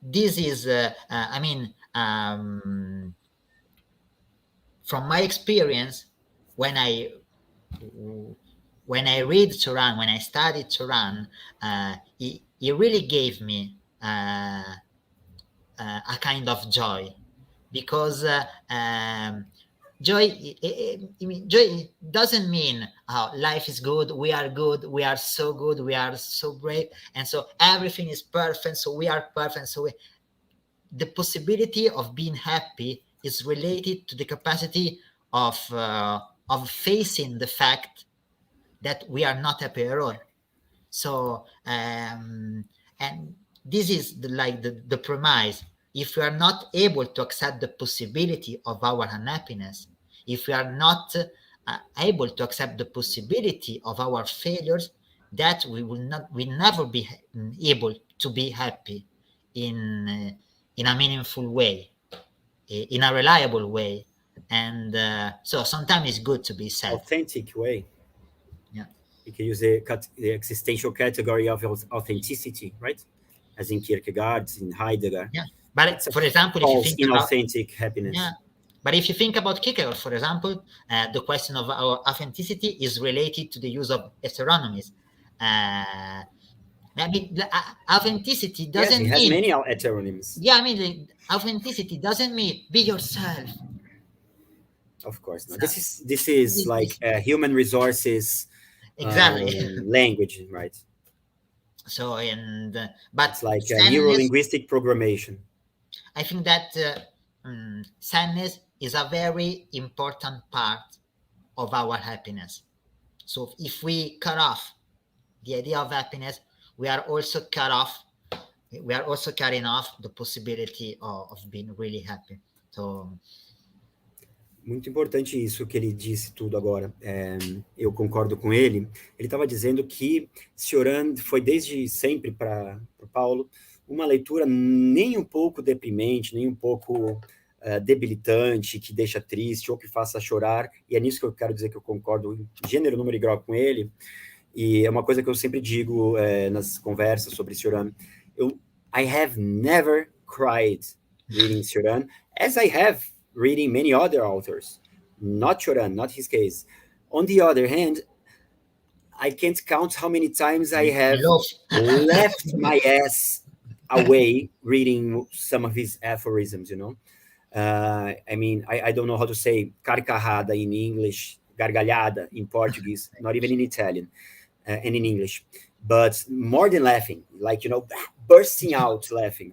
[SPEAKER 2] this is, from my experience, when I read Cioran, when I studied Cioran, he really gave me a kind of joy, because joy doesn't mean life is good, we are so good, we are so great, and so everything is perfect, so we are perfect. So the possibility of being happy is related to the capacity of facing the fact that we are not happy at all. So and this is the premise. If we are not able to accept the possibility of our unhappiness, if we are not able to accept the possibility of our failures, that we will never be able to be happy in a meaningful way, in a reliable way. And so sometimes it's good to be sad.
[SPEAKER 1] Authentic way.
[SPEAKER 2] Yeah.
[SPEAKER 1] You can use the existential category of authenticity, right? As in Kierkegaard, in Heidegger.
[SPEAKER 2] Yeah. But for example, if you think
[SPEAKER 1] inauthentic happiness.
[SPEAKER 2] Yeah. But if you think about Kierkegaard, for example, the question of our authenticity is related to the use of heteronomies. Authenticity doesn't mean...
[SPEAKER 1] Yes, he has many heteronyms.
[SPEAKER 2] Yeah, authenticity doesn't mean be yourself.
[SPEAKER 1] Of course not. This is like human resources language, right?
[SPEAKER 2] So, but
[SPEAKER 1] it's like neuro-linguistic programmation.
[SPEAKER 2] I think that sadness is a very important part of our happiness. So if we cut off the idea of happiness, we are also cutting off the possibility of being really happy. So,
[SPEAKER 1] muito importante isso que ele disse tudo agora. Eu concordo com ele. Ele estava dizendo que Cioran foi desde sempre para o Paulo uma leitura nem um pouco deprimente, nem um pouco debilitante, que deixa triste ou que faça chorar. E é nisso que eu quero dizer que eu concordo em gênero, número e grau com ele. E é uma coisa que eu sempre digo nas conversas sobre Cioran. I have never cried reading Cioran, as I have reading many other authors, not Cioran, not his case. On the other hand, I can't count how many times I have left my ass away reading some of his aphorisms, you know? I don't know how to say carcajada in English, gargalhada in Portuguese, not even in Italian and in English, but more than laughing, like, bursting out laughing.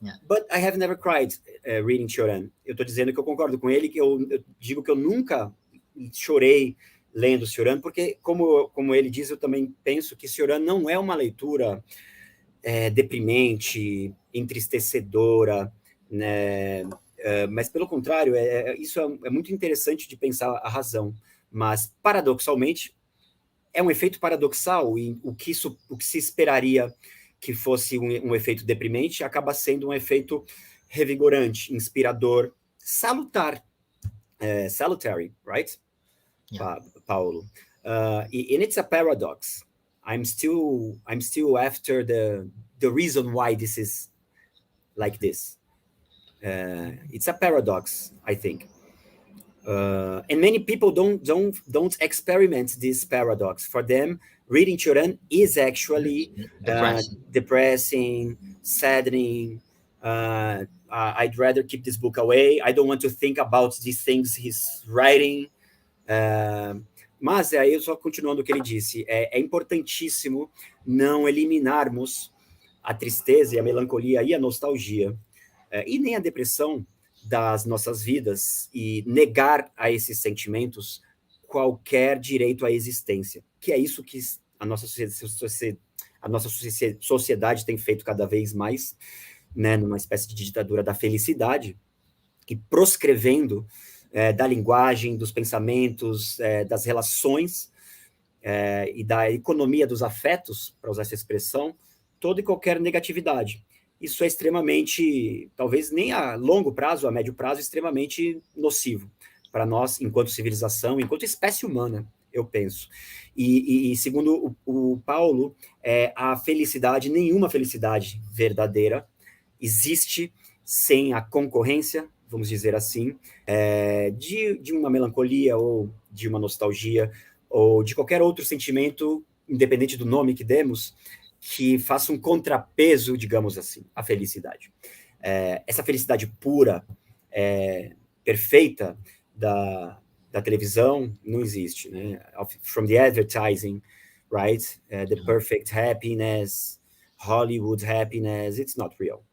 [SPEAKER 2] Yeah.
[SPEAKER 1] But I have never cried reading Cioran. Eu estou dizendo que eu concordo com ele, que eu digo que eu nunca chorei lendo Cioran, porque, como ele diz, eu também penso que Cioran não é uma leitura deprimente, entristecedora, né? Mas, pelo contrário, isso é muito interessante de pensar a razão. Mas, paradoxalmente, é um efeito paradoxal, e o que se esperaria que fosse um efeito deprimente, acaba sendo um efeito revigorante, inspirador, salutar, salutary, right?
[SPEAKER 2] Yeah.
[SPEAKER 1] Paulo. And it's a paradox. I'm still after the reason why this is like this. It's a paradox, I think. And many people don't experiment this paradox. For them, reading Cioran is actually depressing, saddening. I'd rather keep this book away. I don't want to think about these things he's writing. Mas aí, eu só continuando o que ele disse, é importantíssimo não eliminarmos a tristeza e a melancolia e a nostalgia, e nem a depressão das nossas vidas, e negar a esses sentimentos qualquer direito à existência, que é isso que a nossa sociedade tem feito cada vez mais, né, numa espécie de ditadura da felicidade, e proscrevendo da linguagem, dos pensamentos, das relações e da economia dos afetos, para usar essa expressão, toda e qualquer negatividade. Isso é extremamente, talvez nem a longo prazo, a médio prazo, extremamente nocivo para nós, enquanto civilização, enquanto espécie humana, eu penso. E segundo o Paulo, a felicidade, nenhuma felicidade verdadeira existe sem a concorrência, vamos dizer assim, de uma melancolia ou de uma nostalgia ou de qualquer outro sentimento, independente do nome que demos, que faça um contrapeso, digamos assim, à felicidade. Essa felicidade pura, perfeita da televisão não existe, né? From the advertising, right? The perfect happiness, Hollywood happiness, it's not real.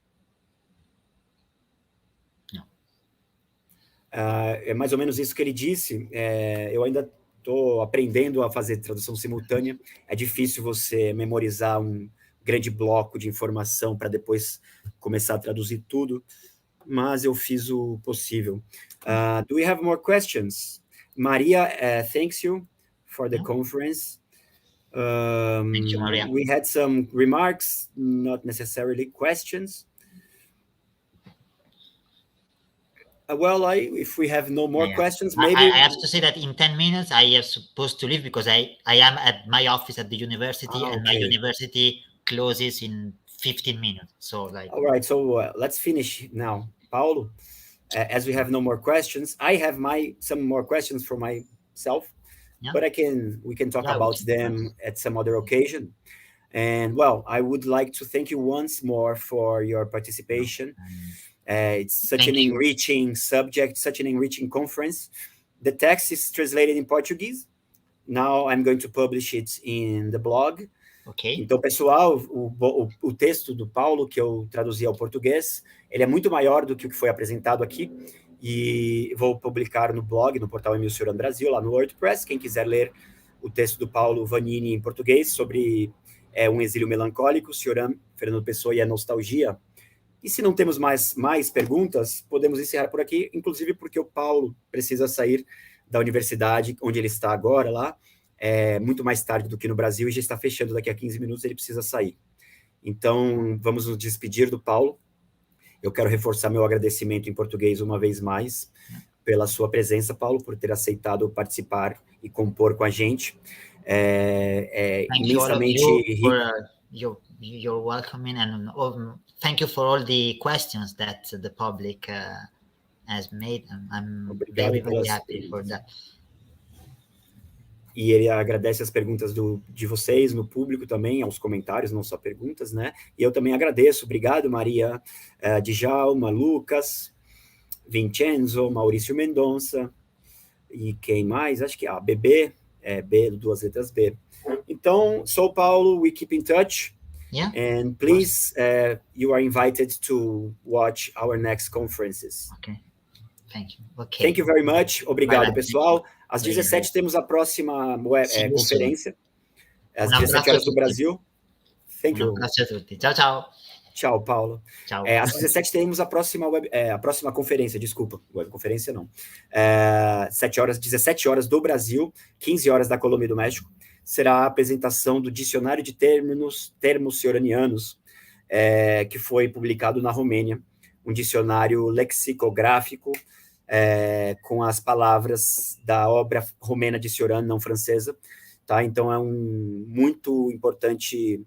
[SPEAKER 1] É mais ou menos isso que ele disse. Eu ainda estou aprendendo a fazer tradução simultânea. É difícil você memorizar um grande bloco de informação para depois começar a traduzir tudo, mas eu fiz o possível. Do we have more questions? Maria, thanks you for the conference.
[SPEAKER 2] Thank you, Maria.
[SPEAKER 1] We had some remarks, not necessarily questions. Well, if we have no more questions, maybe...
[SPEAKER 2] I have to say that in 10 minutes, I am supposed to leave because I am at my office at the university, and my university closes in 15 minutes. So,
[SPEAKER 1] all right, so let's finish now. Paulo, as we have no more questions, I have some more questions for myself, but we can talk about them at some other occasion. And, well, I would like to thank you once more for your participation. It's such an enriching subject, such an enriching conference. The text is translated in Portuguese. Now I'm going to publish it in the blog.
[SPEAKER 2] Okay.
[SPEAKER 1] Então, pessoal, o texto do Paulo, que eu traduzi ao português, ele é muito maior do que o que foi apresentado aqui, e vou publicar no blog, no portal Emil Cioran Brasil, lá no WordPress. Quem quiser ler o texto do Paolo Vanini em português sobre um exílio melancólico, Cioran, Fernando Pessoa e a nostalgia. E se não temos mais perguntas, podemos encerrar por aqui, inclusive porque o Paulo precisa sair da universidade onde ele está agora, lá, muito mais tarde do que no Brasil, e já está fechando daqui a 15 minutos, ele precisa sair. Então, vamos nos despedir do Paulo. Eu quero reforçar meu agradecimento em português uma vez mais pela sua presença, Paulo, por ter aceitado participar e compor com a gente. Imensamente rico.
[SPEAKER 2] You're welcoming, and thank you for all the questions that the public has made. I'm very happy for that.
[SPEAKER 1] E ele agradece as perguntas de vocês, no público também, aos comentários, não só perguntas, né? E eu também agradeço. Obrigado, Maria, Djalma, Lucas, Vincenzo, Maurício Mendonça, e quem mais? Acho que BB, B, 2 letras B. Então, sou Paulo, we keep in touch.
[SPEAKER 2] Yeah.
[SPEAKER 1] And please, you are invited to watch our next conferences.
[SPEAKER 2] Okay. Thank you. Okay.
[SPEAKER 1] Thank you very much. Obrigado, pessoal. Às 17 temos a próxima conferência. Às 17 horas do Brasil. Thank you.
[SPEAKER 2] Tchau, tchau.
[SPEAKER 1] Tchau, Paulo.
[SPEAKER 2] Tchau.
[SPEAKER 1] Às 17 teremos a próxima conferência, desculpa. Conferência não. 17 horas do Brasil, 15 horas da Colômbia e do México. Será a apresentação do dicionário de termos cioranianos, que foi publicado na Romênia, um dicionário lexicográfico com as palavras da obra romena de Cioran, não francesa, tá? Então é um muito importante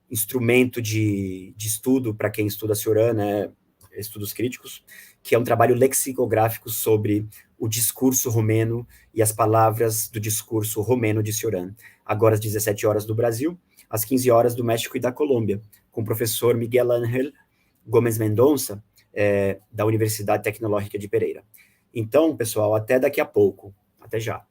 [SPEAKER 1] instrumento de estudo para quem estuda Cioran, né? Estudos críticos, que é um trabalho lexicográfico sobre o discurso romeno e as palavras do discurso romeno de Cioran. Agora às 17 horas do Brasil, às 15 horas do México e da Colômbia, com o professor Miguel Ángel Gomes Mendonça, da Universidade Tecnológica de Pereira. Então, pessoal, até daqui a pouco. Até já.